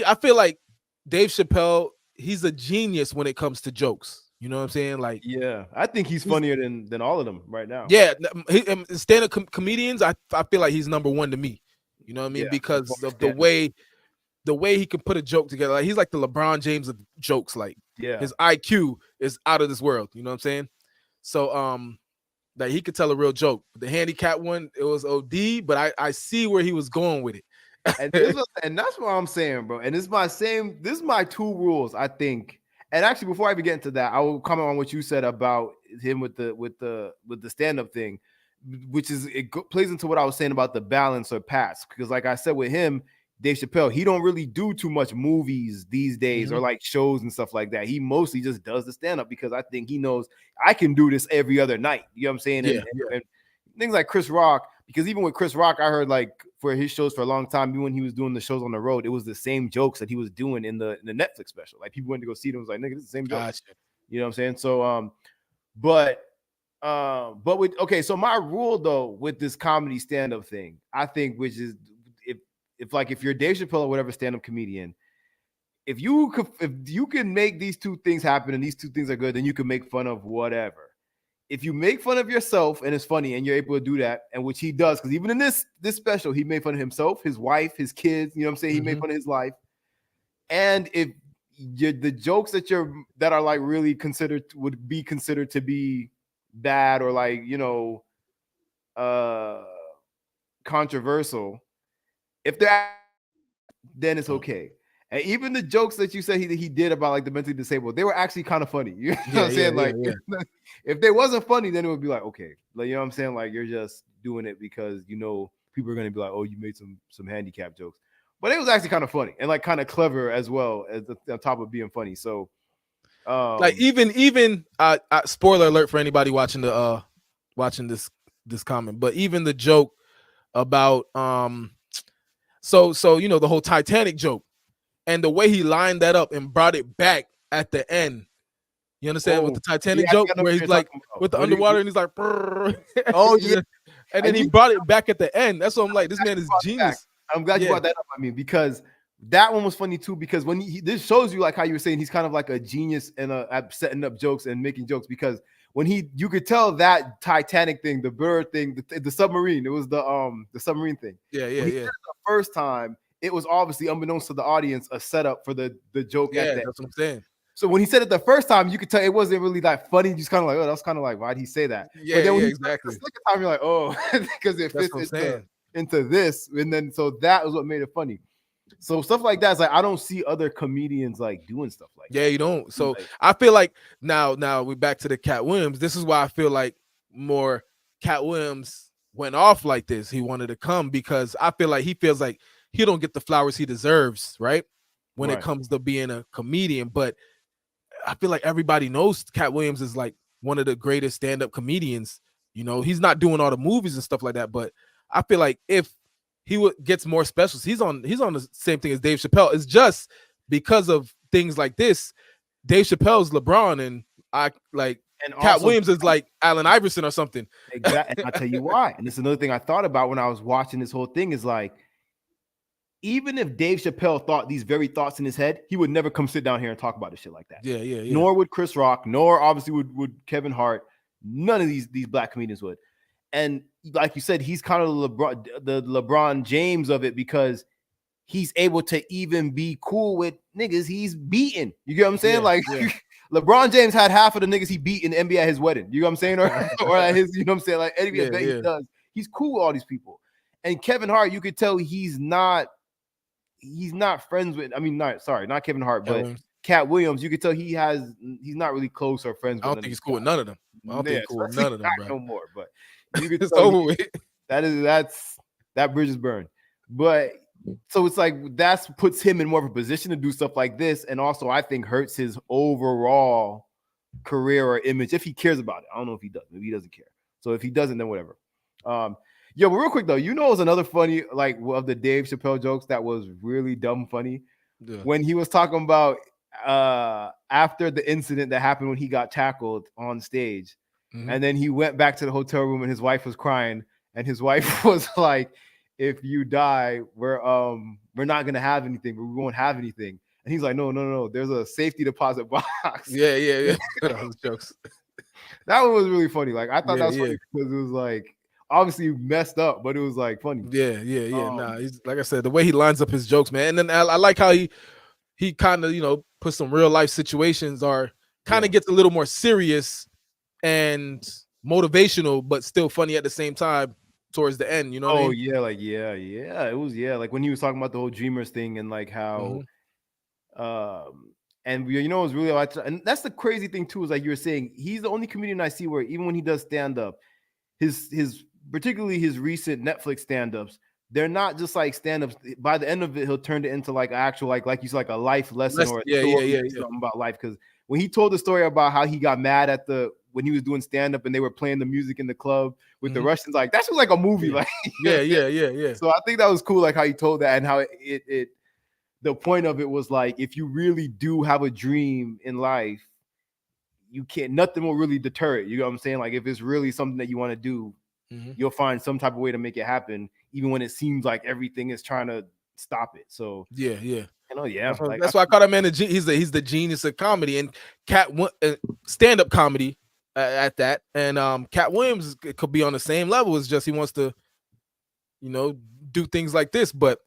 I feel like Dave Chappelle, he's a genius when it comes to jokes. You know what I'm saying? Like Yeah, I think he's he's funnier than all of them right now. yeah, stand-up comedians, I feel like he's number one to me. You know what I mean? Yeah, as far Because as of stand up. the way he can put a joke together. Like he's like the LeBron James of jokes. Like Yeah, his IQ is out of this world. You know what I'm saying? So that he could tell a real joke. The handicap one, it was OD, but I see where he was going with and it. that's what I'm saying, bro. And it's my same. This is my two rules, I think. And actually, before I even get into that, I will comment on what you said about him with the stand up thing, which is plays into what I was saying about the balance or pass. Because, like I said, with him, Dave Chappelle, he don't really do too much movies these days or Mhm. like shows and stuff like that. He mostly just does the stand up because I think he knows I can do this every other night. You know what I'm saying? Yeah, And, yeah, and things like Chris Rock, because even with Chris Rock, I heard like for his shows for a long time, even when he was doing the shows on the road, it was the same jokes that he was doing in the Netflix special. Like people went to go see them, was like, nigga, this is the same jokes. gotcha. You know what I'm saying? So But with okay, so my rule though with this comedy stand-up thing, I think, which is if you're Dave Chappelle or whatever stand-up comedian, if you can make these two things happen and these two things are good, then you can make fun of whatever. If you make fun of yourself and it's funny and you're able to do that, and which he does, because even in this special, he made fun of himself, his wife, his kids, you know what I'm saying? He made fun of his life. And if the jokes that are like really would be considered to be bad or like, controversial, if they're then it's okay. And even the jokes that you said he did about like the mentally disabled, they were actually kind of funny. You know what I'm saying? Like, if they wasn't funny, then it would be like, okay, like, you know what I'm saying? Like, you're just doing it because people are gonna be like, oh, you made some handicap jokes, but it was actually kind of funny and like kind of clever as well as on top of being funny. So, like even spoiler alert for anybody watching this comment, but even the joke about so the whole Titanic joke and the way he lined that up and brought it back at the end. You understand with the Titanic joke where he's like with the underwater and he's like, oh yeah, and then he brought it back at the end. That's what I'm like. This man is genius. I'm glad you brought that up. I mean, because that one was funny too. Because when this shows you like how you were saying he's kind of like a genius and at setting up jokes and making jokes. Because when you could tell that Titanic thing, the bird thing, the submarine, it was the submarine thing. Yeah. The first time, it was obviously unbeknownst to the audience a setup for the joke. Yeah, that's what I'm saying. So when he said it the first time, you could tell it wasn't really that funny. You just kind of like, oh, that's kind of like, why'd he say that? Yeah, but then when exactly. The second time, you're like, oh, because it fits into this, and then so that was what made it funny. So stuff like that is like I don't see other comedians like doing stuff like that. Yeah, you don't. So I feel like now we're back to the Katt Williams. This is why I feel like more Katt Williams went off like this. He wanted to come because I feel like he feels like he don't get the flowers he deserves, right? When it comes to being a comedian. But I feel like everybody knows Katt Williams is like one of the greatest stand-up comedians. You know, he's not doing all the movies and stuff like that, but I feel like if he gets more specials, he's on the same thing as Dave Chappelle. It's just because of things like this. Dave Chappelle's LeBron, and Katt Williams is like Allen Iverson or something. Exactly. And I'll tell you why. And this is another thing I thought about when I was watching this whole thing is like, even if Dave Chappelle thought these very thoughts in his head, he would never come sit down here and talk about this shit like that. Yeah. Nor would Chris Rock, nor obviously would Kevin Hart. None of these black comedians would. And like you said, he's kind of the LeBron James of it because he's able to even be cool with niggas he's beaten. You get what I'm saying? LeBron James had half of the niggas he beat in the NBA at his wedding. You know what I'm saying? Or at his, you know what I'm saying? Like any event he does, he's cool with all these people. And Kevin Hart, you could tell he's not friends with. I mean, not Kevin Hart, but Katt Williams. You could tell he's not really close or friends with. I don't think he's cool with none of them. I don't think he's cool with none of them, bro. No more, but you could tell that bridge is burned. But so it's like that puts him in more of a position to do stuff like this, and also I think hurts his overall career or image if he cares about it. I don't know if he does. Maybe he doesn't care. So if he doesn't, then whatever. But real quick though, it was another funny like of the Dave Chappelle jokes that was really dumb funny when he was talking about after the incident that happened when he got tackled on stage, and then he went back to the hotel room and his wife was crying, and his wife was like, "If you die, we're not gonna have anything. We won't have anything." And he's like, "No. There's a safety deposit box." Yeah. Those jokes. That one was really funny. Like I thought that was funny because it was like. Obviously messed up, but it was like funny. Yeah. He's like I said, the way he lines up his jokes, man. And then I like how he kind of puts some real life situations or kind of gets a little more serious and motivational, but still funny at the same time towards the end. You know? Oh yeah, like yeah. It was like when he was talking about the whole Dreamers thing and like how, and it was really and that's the crazy thing too is like you were saying he's the only comedian I see where even when he does stand up, his particularly his recent Netflix stand-ups, they're not just like stand-ups. By the end of it, he'll turn it into like actual like you said, like a life lesson or a story something about life. Because when he told the story about how he got mad at when he was doing stand-up and they were playing the music in the club with the Russians, like that's just like a movie. Like yeah. So I think that was cool, like how he told that and how it the point of it was like if you really do have a dream in life, you can't. Nothing will really deter it. You know what I'm saying? Like if it's really something that you want to do, you'll find some type of way to make it happen, even when it seems like everything is trying to stop it. So Yeah, yeah. yeah, like That's why I call that man he's the genius of comedy and stand up comedy at that. And Cat Williams could be on the same level. It's just he wants to, do things like this. But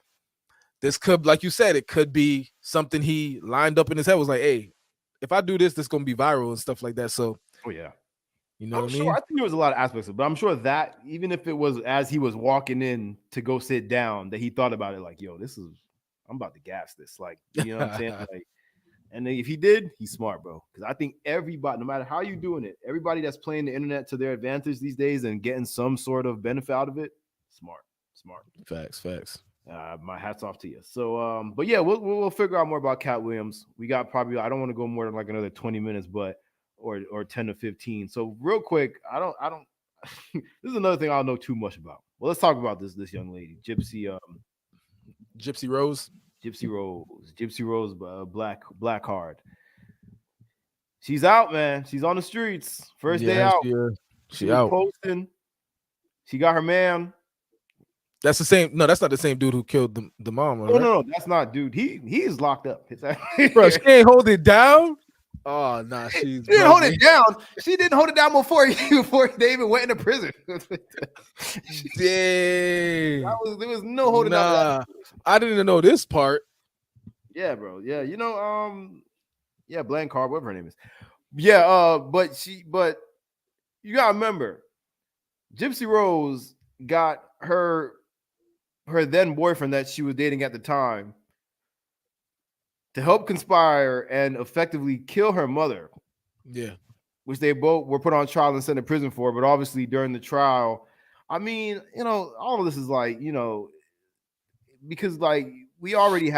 this could, like you said, it could be something he lined up in his head. Was like, hey, if I do this gonna be viral and stuff like that. So, yeah. you know I'm what I sure. mean? I think there was a lot of aspects of it, but I'm sure that even if it was as he was walking in to go sit down, that he thought about it like, yo, I'm about to gas this. Like, you know what I'm saying? Like, and then if he did, he's smart, bro. Because I think everybody, no matter how you're doing it, everybody that's playing the internet to their advantage these days and getting some sort of benefit out of it, smart. Facts. My hats off to you. So, but yeah, we'll figure out more about Cat Williams. We got probably, I don't want to go more than like another 20 minutes, but or 10 to 15. So real quick, I don't this is another thing I don't know too much about. Well, let's talk about this young lady, Gypsy Rose. Gypsy Rose Black Card. She's out, man. She's on the streets. First day out. She was out. posting. She got her man. That's the same. No, that's not the same dude who killed the mom. Right? No, that's not, dude. He is locked up. Bro, she can't hold it down. Oh, nah, she didn't hold it down. She didn't hold it down before they even went into prison. Dang. There was no holding down. I didn't know this part. Yeah, bro. Yeah, yeah, Blanchard, whatever her name is. Yeah, but you gotta remember, Gypsy Rose got her then boyfriend that she was dating at the time to help conspire and effectively kill her mother. Yeah. Which they both were put on trial and sent to prison for. But obviously during the trial, I mean, all of this is like, because like we look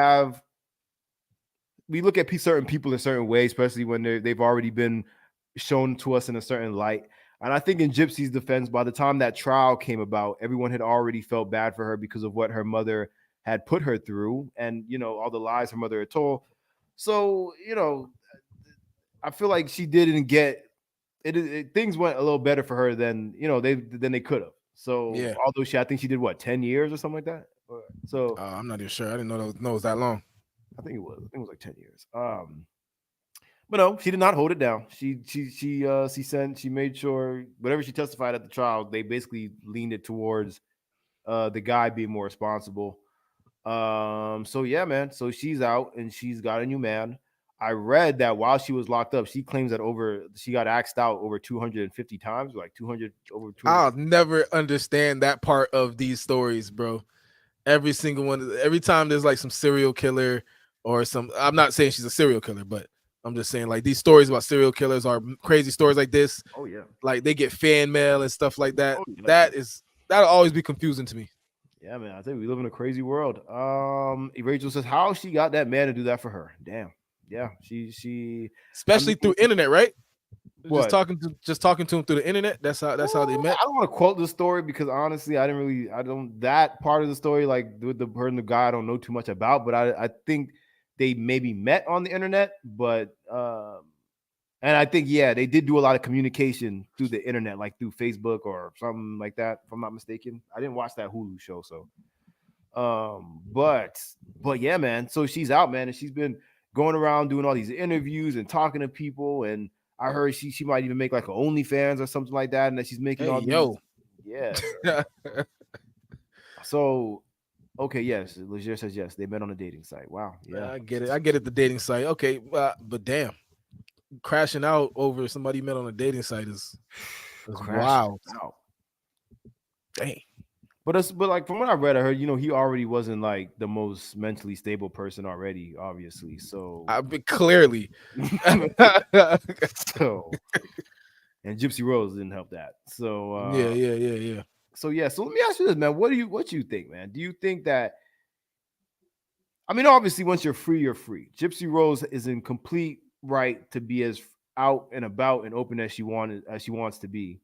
at certain people in certain ways, especially when they've already been shown to us in a certain light. And I think in Gypsy's defense, by the time that trial came about, everyone had already felt bad for her because of what her mother had put her through and, all the lies her mother had told. So, I feel like she didn't get it. Things went a little better for her than, than they could have. So, yeah. Although I think she did 10 years or something like that. So I'm not even sure. I didn't know it was that long. I think it was like 10 years. But no, she did not hold it down. She made sure whatever she testified at the trial, they basically leaned it towards the guy being more responsible. So yeah, man. So she's out and she's got a new man. I read that while she was locked up, she claims that she got axed out over 250 times, like 200 over 200. I'll never understand that part of these stories, bro. Every single one, every time there's like some serial killer or I'm not saying she's a serial killer, but I'm just saying like these stories about serial killers are crazy stories like this. Oh yeah. Like they get fan mail and stuff like that. Oh, yeah. That'll always be confusing to me. Yeah, man. I think we live in a crazy world. Rachel says how she got that man to do that for her. Damn. Yeah, she especially through internet, right? What? Just talking to him through the internet. That's how they met. I don't want to quote the story because honestly, that part of the story, like with her and the guy, I don't know too much about, but I think they maybe met on the internet, but and I think they did do a lot of communication through the internet, like through Facebook or something like that, if I'm not mistaken. I didn't watch that Hulu show, so but yeah, man. So she's out, man, and she's been going around doing all these interviews and talking to people, and I heard she might even make like an OnlyFans or something like that, and that she's making these. Yeah. So, okay, yes, Leger says yes. They met on a dating site. Wow. Yeah, I get it. The dating site. Okay, but damn, crashing out over somebody you met on a dating site is wow. Dang. But like from what I read, I heard he already wasn't like the most mentally stable person already, obviously. So clearly, so and Gypsy Rose didn't help that. So yeah. So let me ask you this, man. What do you think, man? Do you think that? I mean, obviously, once you're free, you're free. Gypsy Rose is in complete right to be as out and about and open as she wants to be.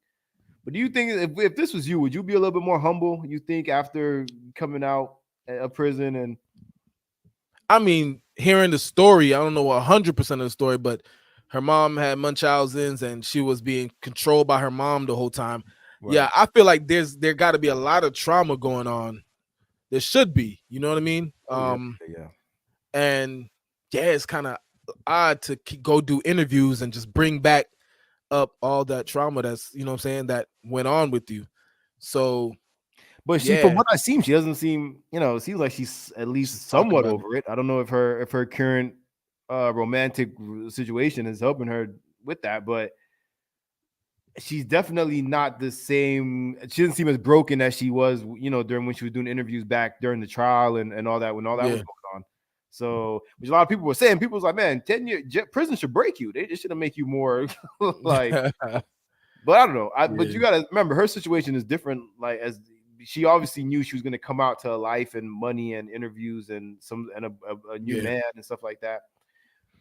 But do you think if this was you, would you be a little bit more humble? You think after coming out of prison? And I mean, hearing the story, I don't know 100% of the story, but her mom had Munchausen's and she was being controlled by her mom the whole time. Right. Yeah, I feel like there got to be a lot of trauma going on. There should be, you know what I mean? Oh yeah. Yeah. And yeah, it's kind of odd to go do interviews and just bring back up all that trauma that's, you know what I'm saying, that went on with you. So But she, from yeah, what I seen, she doesn't seem, it seems like she's at she's least talking somewhat about it. over it. I don't know if her current romantic situation is helping her with that, but she's definitely not the same. She doesn't seem as broken as she was, during when she was doing interviews back during the trial and all that, when all that was Yeah. going on. So, which a lot of people were saying, people was like, man, 10-year prison should break you. They just should have make you more like, but I don't know. But you Yeah. gotta remember her situation is different. Like, as she obviously knew she was gonna come out to life and money and interviews and a new Yeah. man and stuff like that.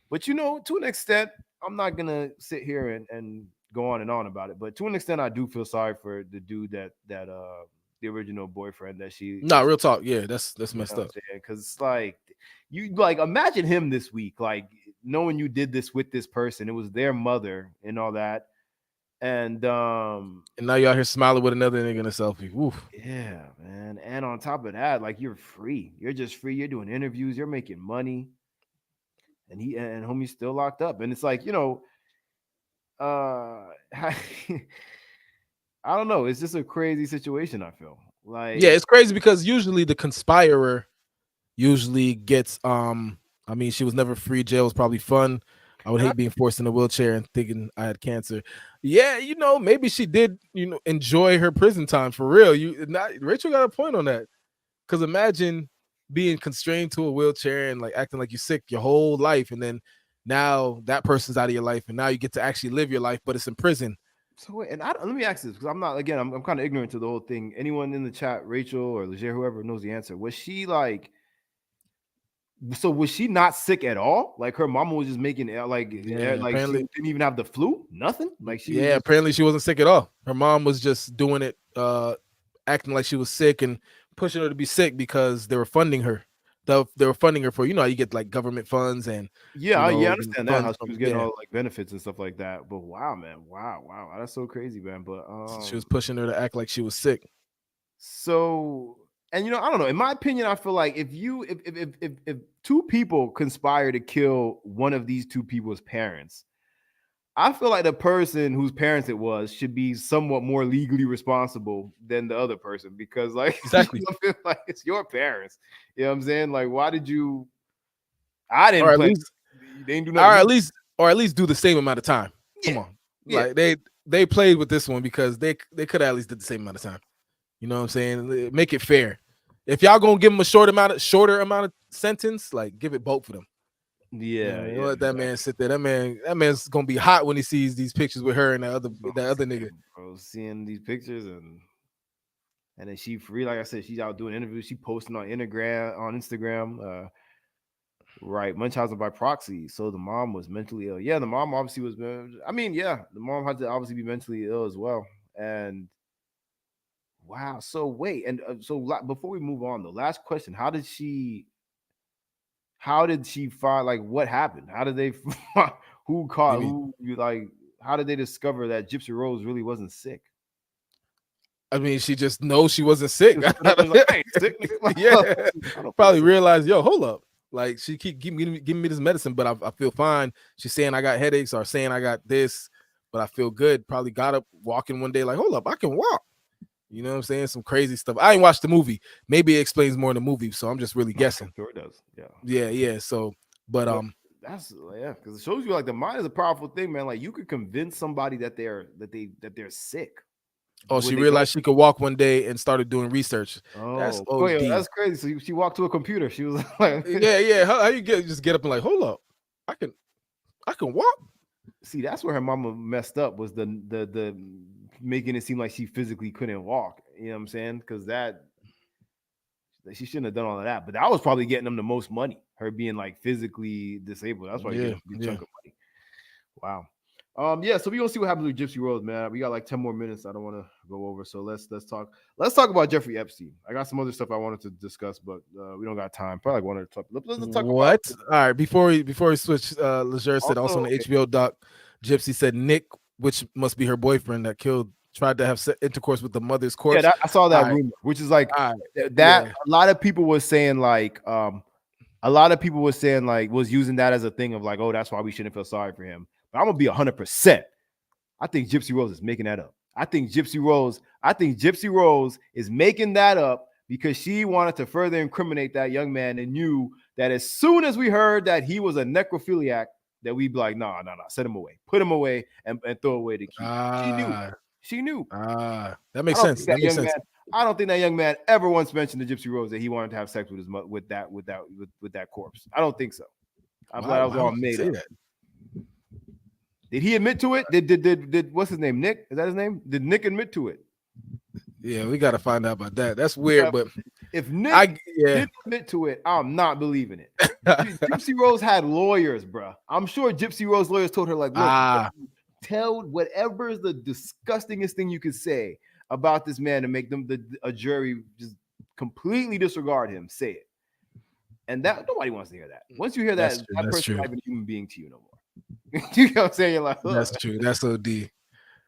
But to an extent, I'm not gonna sit here and go on and on about it. But to an extent, I do feel sorry for the dude that the original boyfriend that she Nah, real talk. Yeah, that's you know messed what I'm up. saying? Because it's like you like imagine him this week, like knowing you did this with this person. It was their mother and all that. And And now you out here smiling with another nigga in a selfie. Woof. yeah, man. And on top of that, like you're free. You're just free. You're doing interviews, you're making money, and homie's still locked up. And it's like, I don't know. It's just a crazy situation, I feel. Yeah, Like, it's crazy because usually the conspirer usually gets I mean, she was never free. Jail was probably fun. I would and I hate being forced in a wheelchair and thinking I had cancer. Yeah, maybe she did, enjoy her prison time for real. Rachel got a point on that. Cause imagine being constrained to a wheelchair and like acting like you're sick your whole life, and then now that person's out of your life, and now you get to actually live your life, but it's in prison. so wait, and let me ask this because I'm not again, I'm kind of ignorant to the whole thing. Anyone in the chat, Rachel or Leger, whoever knows the answer, was she like so was she not sick at all? Like her mama was just making Yeah, like she apparently. didn't even have the flu, nothing. Like she was Yeah, just apparently she wasn't sick at all. Her mom was just doing it, acting like she was sick and pushing her to be sick because they were funding her. They were funding her for, how you get like government funds and yeah, I the understand that how funds she from, was getting yeah. all like benefits and stuff like that. But wow, man, wow, that's so crazy, man. But So she was pushing her to act like she was sick. so, and I don't know. In my opinion, I feel like if two people conspire to kill one of these two people's parents, I feel like the person whose parents it was should be somewhat more legally responsible than the other person because, like, Exactly. I feel like it's your parents. You know what I'm saying? Like, why did you? I Or didn't at plan. least They didn't do or nothing to at me. least or at least do the same amount of time. Yeah, Come on. yeah. Like they played with this one because they could have at least did the same amount of time. You know what I'm saying? Make it fair. If y'all gonna give him a shorter amount of sentence, like give it both for them. Yeah, Don't yeah, let that man sit there. That man's gonna be hot when he sees these pictures with her and bro, that other nigga. same, bro. Seeing these pictures and then she free, like I said, she's out doing interviews. She posting on Instagram. Right, Munchausen by proxy. So the mom was mentally ill. Yeah, the mom obviously was. I mean, yeah, the mom had to obviously be mentally ill as well. And wow, so wait, and before we move on, the last question: How did she? How did she find? Like, what happened? How did they? Who What do caught you mean? who? Like, how did they discover that Gypsy Rose really wasn't sick? I mean, she just knows she wasn't sick. Just stood up and was like, "I ain't sick, nigga." Yeah, I don't feel probably sick. realized, yo, hold up. Like she keep giving me this medicine, but I feel fine. She's saying I got headaches or saying I got this, but I feel good. Probably got up walking one day, like, hold up, I can walk. You know what I'm saying? Some crazy stuff. I ain't watched the movie. Maybe it explains more in the movie, so I'm just really I'm guessing. sure it does. Yeah. Yeah, yeah. So, but But that's yeah, because it shows you like the mind is a powerful thing, man. Like you could convince somebody that they're sick, oh, but when she they don't. realized she could walk one day and started doing research. That's Oh, wait, OD. that's crazy. So she walked to a computer. She was like, Yeah, yeah. How you get up and like, hold up, I can I can walk. see, that's where her mama messed up was the making it seem like she physically couldn't walk. You know what I'm saying? Because that she shouldn't have done all of that. But that was probably getting them the most money. Her being like physically disabled. That's probably Yeah, getting them a good yeah. chunk of money. Wow. Yeah, so we gonna see what happens with Gypsy Rose, man. We got like 10 more minutes. I don't want to go over, so let's talk about Jeffrey Epstein. I got some other stuff I wanted to discuss, but we don't got time. Probably wanted to talk. Let's talk about What? All right, before we switch, Leger said also on also. the HBO doc, Gypsy said Nick, which must be her boyfriend that killed, tried to have intercourse with the mother's Yeah, corpse. I saw All that right, rumor, which is like all right, that. yeah. A lot of people was saying like, a lot of people was saying like was using that as a thing of like, oh, that's why we shouldn't feel sorry for him. But I'm gonna be 100%. I think Gypsy Rose is making that up. I think Gypsy Rose is making that up because she wanted to further incriminate that young man and knew that as soon as we heard that he was a necrophiliac, that we'd be like, no, set him away, put him away, and throw away the key. She knew. Ah, She knew. that I makes don't sense. think That that makes young sense. man. I don't think that young man ever once mentioned to Gypsy Rose that he wanted to have sex with his with that corpse. I don't think so. I feel like that was Why all would you made say up. that? Did he admit to it? Did what's his name? Nick? Is that his name? Did Nick admit to it? Yeah, we got to find out about that. That's We weird, got- but If Nick yeah. didn't admit to it, I'm not believing it. Gypsy Rose had lawyers, bro. I'm sure Gypsy Rose lawyers told her like, look, tell whatever is the disgustingest thing you could say about this man to make them a jury just completely disregard him. Say it. And that nobody wants to hear that. Once you hear that, That's true. that That's person's true. not even a human being to you no more. You know what I'm saying? You're like, That's true. That's OD. I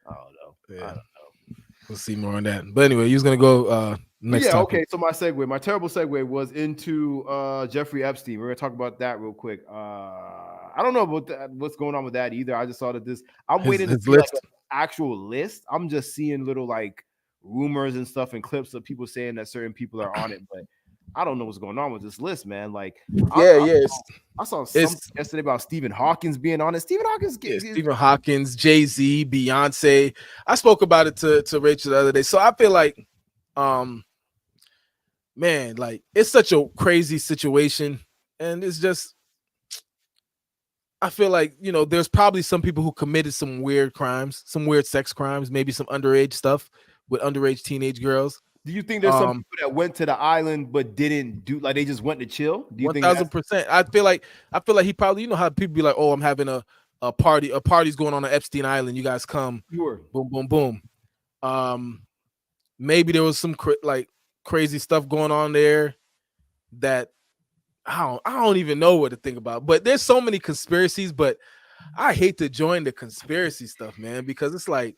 don't know. Yeah. I don't know. We'll see more on that. But anyway, he was gonna go next Yeah, topic. okay. So my terrible segue was into Jeffrey Epstein. We're gonna talk about that real quick. I don't know about what's going on with that either. I just saw that I'm waiting to His see like list. an actual list. I'm just seeing little like rumors and stuff and clips of people saying that certain people are on it, but I don't know what's going on with this list, man. Like, I saw something yesterday about Stephen Hawkins being on it. Stephen Hawkins, Stephen Hawkins, Jay-Z, Beyonce. I spoke about it to Rachel the other day. So I feel like, man, like it's such a crazy situation, and it's just, I feel like, there's probably some people who committed some weird crimes, some weird sex crimes, maybe some underage stuff with underage teenage girls. Do you think there's some people that went to the island but didn't do like they just went to chill? Do you think 1,000%? I feel like he probably, how people be like, oh, I'm having a party's going on Epstein Island. You guys come, sure. boom, boom, boom. Maybe there was some crazy stuff going on there that I don't even know what to think about. But there's so many conspiracies, but I hate to join the conspiracy stuff, man, because it's like,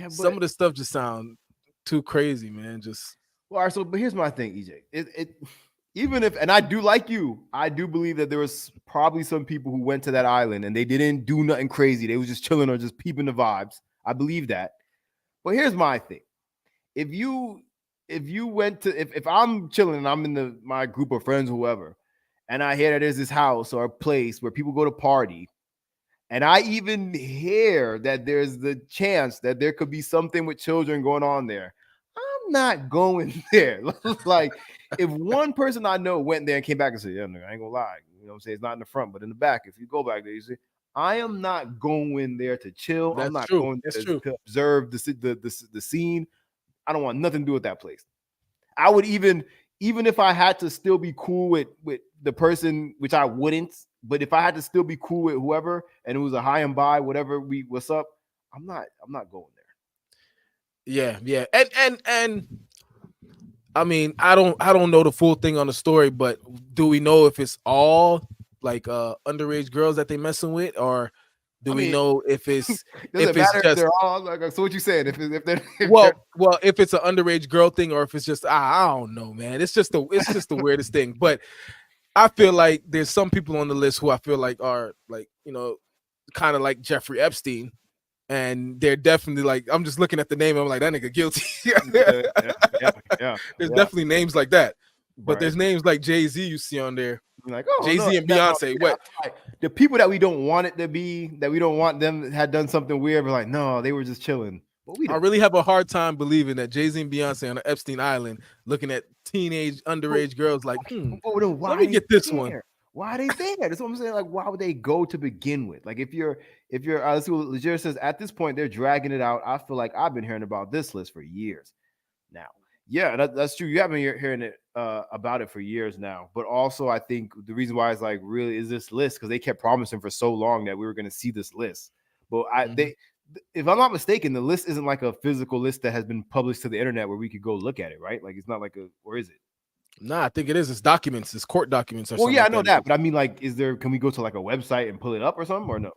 some of the stuff just sound too crazy, man. Just well, all right. So, but here's my thing, EJ. It even if, and I do like you, I do believe that there was probably some people who went to that island and they didn't do nothing crazy. They was just chilling or just peeping the vibes. I believe that. But here's my thing: if you went to if I'm chilling and I'm in my group of friends, whoever, and I hear that there's this house or a place where people go to party. And I even hear that there's the chance that there could be something with children going on there. I'm not going there. Like, if one person I know went there and came back and said, yeah, I ain't gonna lie. You know what I'm saying? It's not in the front, but in the back. If you go back there, you see, I am not going there to chill. that's I'm not true. going That's to true. observe the scene. I don't want nothing to do with that place. I would even if I had to still be cool with the person, which I wouldn't, but if I had to still be cool with whoever and it was a high and by, whatever what's up, I'm not going Yeah. there. And I mean, I don't know the full thing on the story, but do we know if it's all like underage girls that they messing with, or do we know if it's does it it's matter just if they're all like? So what you saying? If they're if it's an underage girl thing, or if it's just I don't know, man. It's just the weirdest thing. But I feel like there's some people on the list who I feel like are like, kind of like Jeffrey Epstein. And they're definitely like, I'm just looking at the name. I'm like, that nigga guilty. yeah. There's definitely names like that. But Right. there's names like Jay-Z you see on there. Like, oh, Jay-Z no, and Beyonce. What? Like, the people that we don't want it to be, that we don't want them had done something weird, we're like, no, they were just chilling. But I really have a hard time believing that Jay-Z and Beyonce on Epstein Island looking at teenage underage girls like, let me get this one. Why are they there? That's what I'm saying. Like, why would they go to begin with? Like, if you're let's see what Leger says. At this point, they're dragging it out. I feel like I've been hearing about this list for years now. Yeah, that's true. You have been hearing it about it for years now. But also, I think the reason why it's like really is this list because they kept promising for so long that we were going to see this list. But Mhm. if I'm not mistaken, the list isn't like a physical list that has been published to the internet where we could go look at it, right? Like it's not like a, or is it? Nah, I think it is. It's documents. It's court documents or Well, something yeah, I like know that. that, but I mean, like, is there? Can we go to like a website and pull it up or something, or no?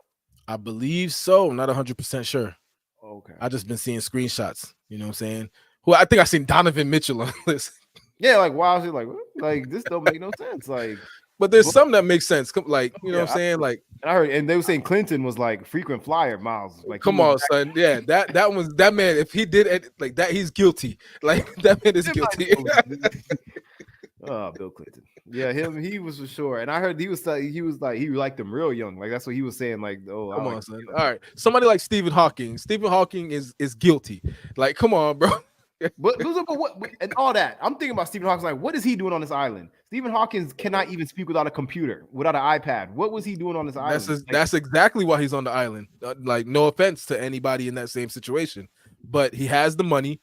I believe so. I'm not 100% sure. Okay. I just been seeing screenshots. You know what I'm saying? Who I think I seen Donovan Mitchell on this. Yeah, like why is it like what? Like this don't make no sense. Like, But there's but some that make sense. Like, you know what yeah, I'm saying? Like, I heard, and they were saying Clinton was like frequent flyer miles. Like he come was on, son. Yeah, that was that man. If he did it like that, he's guilty. Like that man is guilty. oh, Bill Clinton. Yeah, him. He was for sure. And I heard he liked them real young. Like that's what he was saying. Like, oh, I Come like on, son. All right. Somebody like Stephen Hawking. Stephen Hawking is guilty. Like, come on, bro. but what and all that. I'm thinking about Stephen Hawking. Like, what is he doing on this island? Stephen Hawking cannot even speak without a computer, without an iPad. What was he doing on this island? Like, That's exactly why he's on the island. Like, no offense to anybody in that same situation, but he has the money.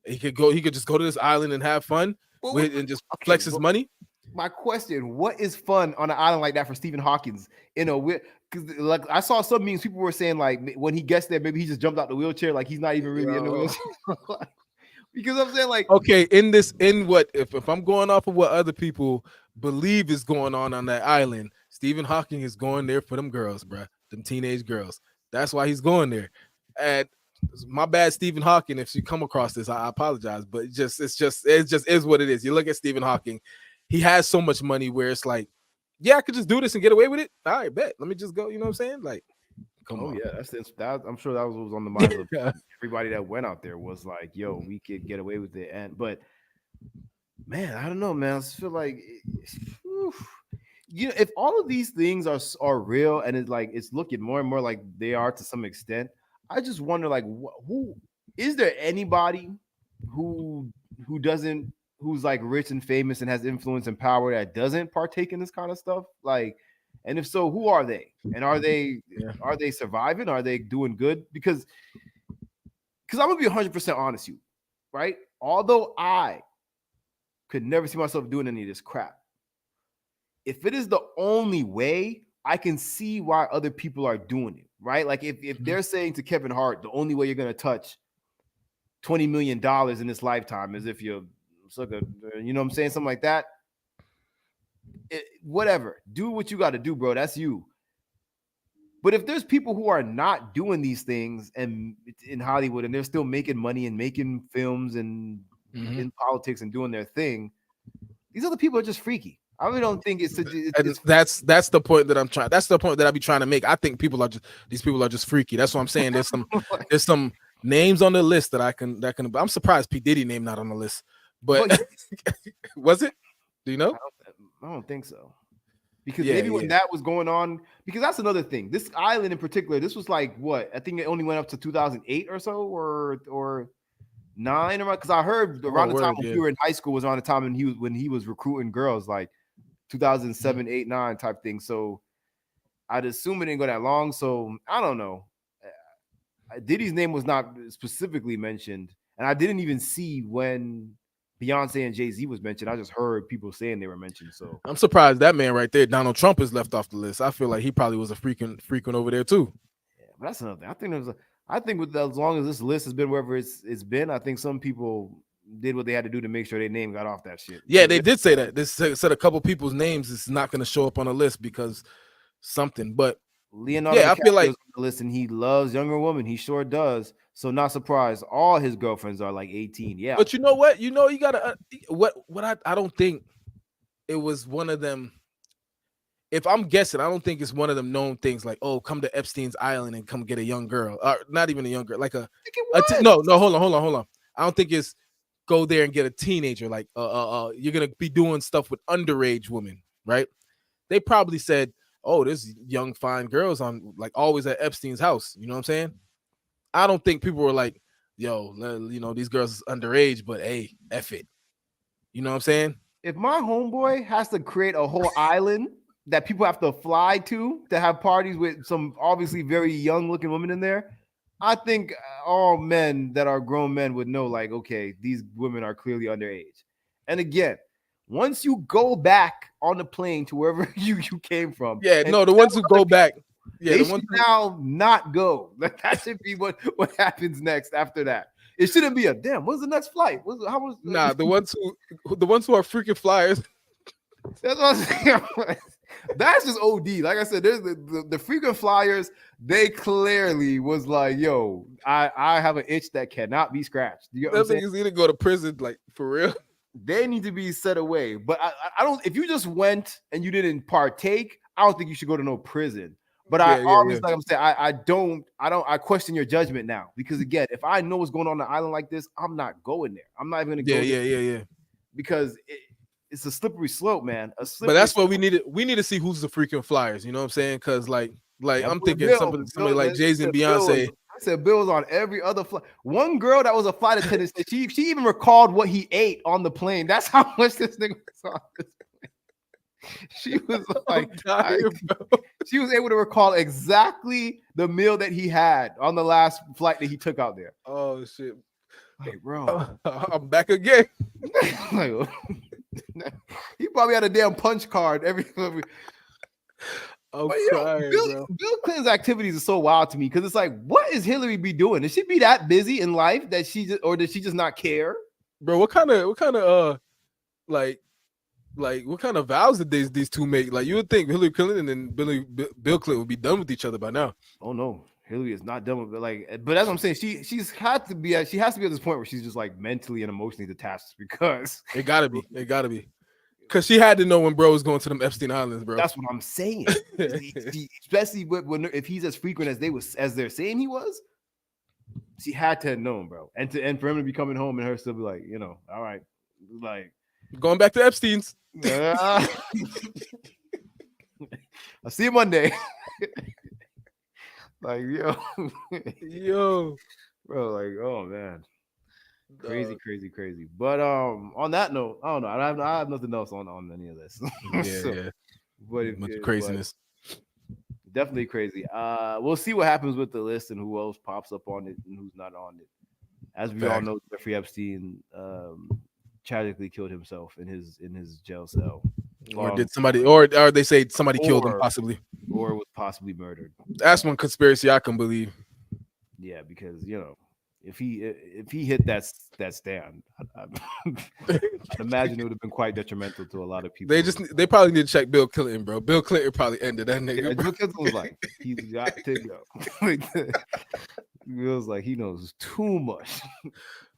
He could go. He could just go to this island and have fun with and just okay, flex his but money. my question: what is fun on an island like that for Stephen Hawkins? You know, because like I saw some memes, people were saying like when he gets there, maybe he just jumped out the wheelchair, like he's not even really in the Yo. wheelchair. Because I'm saying like, Okay, in what if I'm going off of what other people believe is going on that island, Stephen Hawking is going there for them girls, bruh, them teenage girls. That's why he's going there. And my bad, Stephen Hawking. If you come across this, I apologize, but it's just is what it is. You look at Stephen Hawking, he has so much money where it's like, yeah, I could just do this and get away with it. All right, bet. Let me just go. You know what I'm saying? Like, come oh on. yeah, that. I'm sure that was what was on the minds of everybody that went out there was like, yo, we could get away with it. And but man, I don't know, man. I just feel like whew, you know, if all of these things are real and it's like it's looking more and more like they are to some extent, I just wonder like who is there anybody who doesn't who's like rich and famous and has influence and power that doesn't partake in this kind of stuff? Like, and if so, who are they? And Yeah. are they surviving? Are they doing good? Because I'm gonna be 100% honest, with you right? Although I could never see myself doing any of this crap. If it is the only way, I can see why other people are doing it, right? Like if they're saying to Kevin Hart, the only way you're gonna touch $20 million in this lifetime is if you're sucker, you know what I'm saying? Something like that. Whatever. Do what you got to do, bro. That's you. But if there's people who are not doing these things and in Hollywood and they're still making money and making films and in politics and doing their thing, these other people are just freaky. I really don't think And that's the point that I'm trying. That's the point that I be trying to make. I think these people are just freaky. That's what I'm saying. There's some names on the list that I'm surprised P. Diddy name not on the list. But was it? Do you know? I don't think so. Because Yeah, maybe when that was going on, because that's another thing. This island in particular, this was like what? I think it only went up to 2008 or so, or 9 or because I heard around the time when we were in high school was around the time when he was recruiting girls like 2007, 8, 9 type thing. So I'd assume it didn't go that long. So I don't know. Diddy's name was not specifically mentioned, and I didn't even see when Beyonce and Jay-Z was mentioned. I just heard people saying they were mentioned. So I'm surprised that man right there, Donald Trump, is left off the list. I feel like he probably was a frequent over there too. Yeah, but that's another thing. I think with as long as this list has been wherever it's been, I think some people did what they had to do to make sure their name got off that shit. Yeah, they did say that. They said a couple people's names is not going to show up on the list because something. But Leonardo I feel like on the list and he loves younger women. He sure does. So not surprised. All his girlfriends are like 18. Yeah. But you know what? You gotta I don't think it was one of them. If I'm guessing, I don't think it's one of them known things like, oh, come to Epstein's Island and come get a young girl. Not even a young girl, like no, hold on. I don't think it's go there and get a teenager. Like, you're gonna be doing stuff with underage women, right? They probably said, oh, there's young fine girls on like always at Epstein's house. You know what I'm saying? I don't think people were like, yo, these girls is underage, but hey, F it. You know what I'm saying? If my homeboy has to create a whole island that people have to fly to have parties with some obviously very young looking women in there, I think all men that are grown men would know, like, okay, these women are clearly underage. And again, once you go back on the plane to wherever you came from, yeah, no, the ones who go back, Yeah, They the should one now not go. That should be what happens next after that. It shouldn't be a damn. When's the next flight? How was nah, the ones who are freaking flyers. That's what I'm saying. That's just OD. Like I said, there's the frequent flyers. They clearly was like, yo, I have an itch that cannot be scratched. You know what I'm Them saying? niggas need to go to prison, like for real. They need to be set away. But I don't. If you just went and you didn't partake, I don't think you should go to no prison. But I obviously, like I'm saying, I question your judgment now because again, if I know what's going on the island like this, I'm not going there. I'm not even gonna go. Yeah. Because it's a slippery slope, man. But that's what we needed. We need to see who's the freaking flyers. You know what I'm saying? Because like I'm thinking somebody like Jay-Z and Beyonce. I said Bill was on every other flight. One girl that was a flight attendant, she even recalled what he ate on the plane. That's how much this nigga was on this plane. She was like, she was able to recall exactly the meal that he had on the last flight that he took out there. Oh shit. Like, bro, I'm back again. Like, he probably had a damn punch card every. I'm crying, bro. Bill Clinton's activities are so wild to me because it's like, what is Hillary be doing? Does she be that busy in life that or does she just not care? Bro, what kind of like what kind of vows did these two make? Like you would think Hillary Clinton and Bill Clinton would be done with each other by now. Oh no, Hillary is not done with it. But that's what I'm saying. She has to be at this point where she's just like mentally and emotionally detached because it gotta be. Because she had to know when bro was going to them Epstein Islands, bro. That's what I'm saying. Especially if he's as frequent as they're saying he was. She had to have known, bro. And for him to be coming home and her still be like, all right, like going back to Epstein's. I'll see you Monday. Like yo, bro, like oh man. Crazy. But on that note, I don't know. I have nothing else on any of this. Yeah. But craziness. Definitely crazy. We'll see what happens with the list and who else pops up on it and who's not on it. As we all know, Jeffrey Epstein tragically killed himself in his jail cell. Or did somebody, or they say somebody killed him possibly, or was possibly murdered. That's one conspiracy I can believe. Yeah, because if he hit that stand, I'd imagine it would have been quite detrimental to a lot of people. They probably need to check Bill Clinton, bro. Bill Clinton probably ended that nigga. Yeah, Bill Clinton was like, he's got to go. He was like, he knows too much.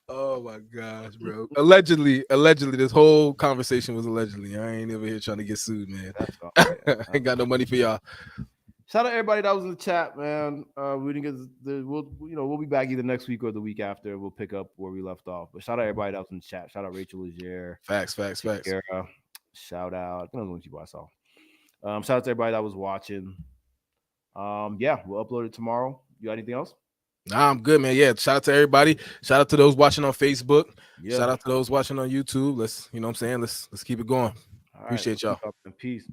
Oh my gosh, bro. Allegedly, this whole conversation was allegedly. I ain't ever here trying to get sued, man. I ain't got no money for y'all. Shout out everybody that was in the chat, man. We didn't get we'll be back either next week or the week after. We'll pick up where we left off. But shout out everybody that was in the chat. Shout out Rachel Leger. Facts. Sarah. Shout out. I don't know what people I saw. Shout out to everybody that was watching. Yeah, we'll upload it tomorrow. You got anything else? Nah, I'm good, man. Yeah, shout out to everybody. Shout out to those watching on Facebook. Yeah. Shout out to those watching on YouTube. Let's keep it going. Appreciate y'all. Peace.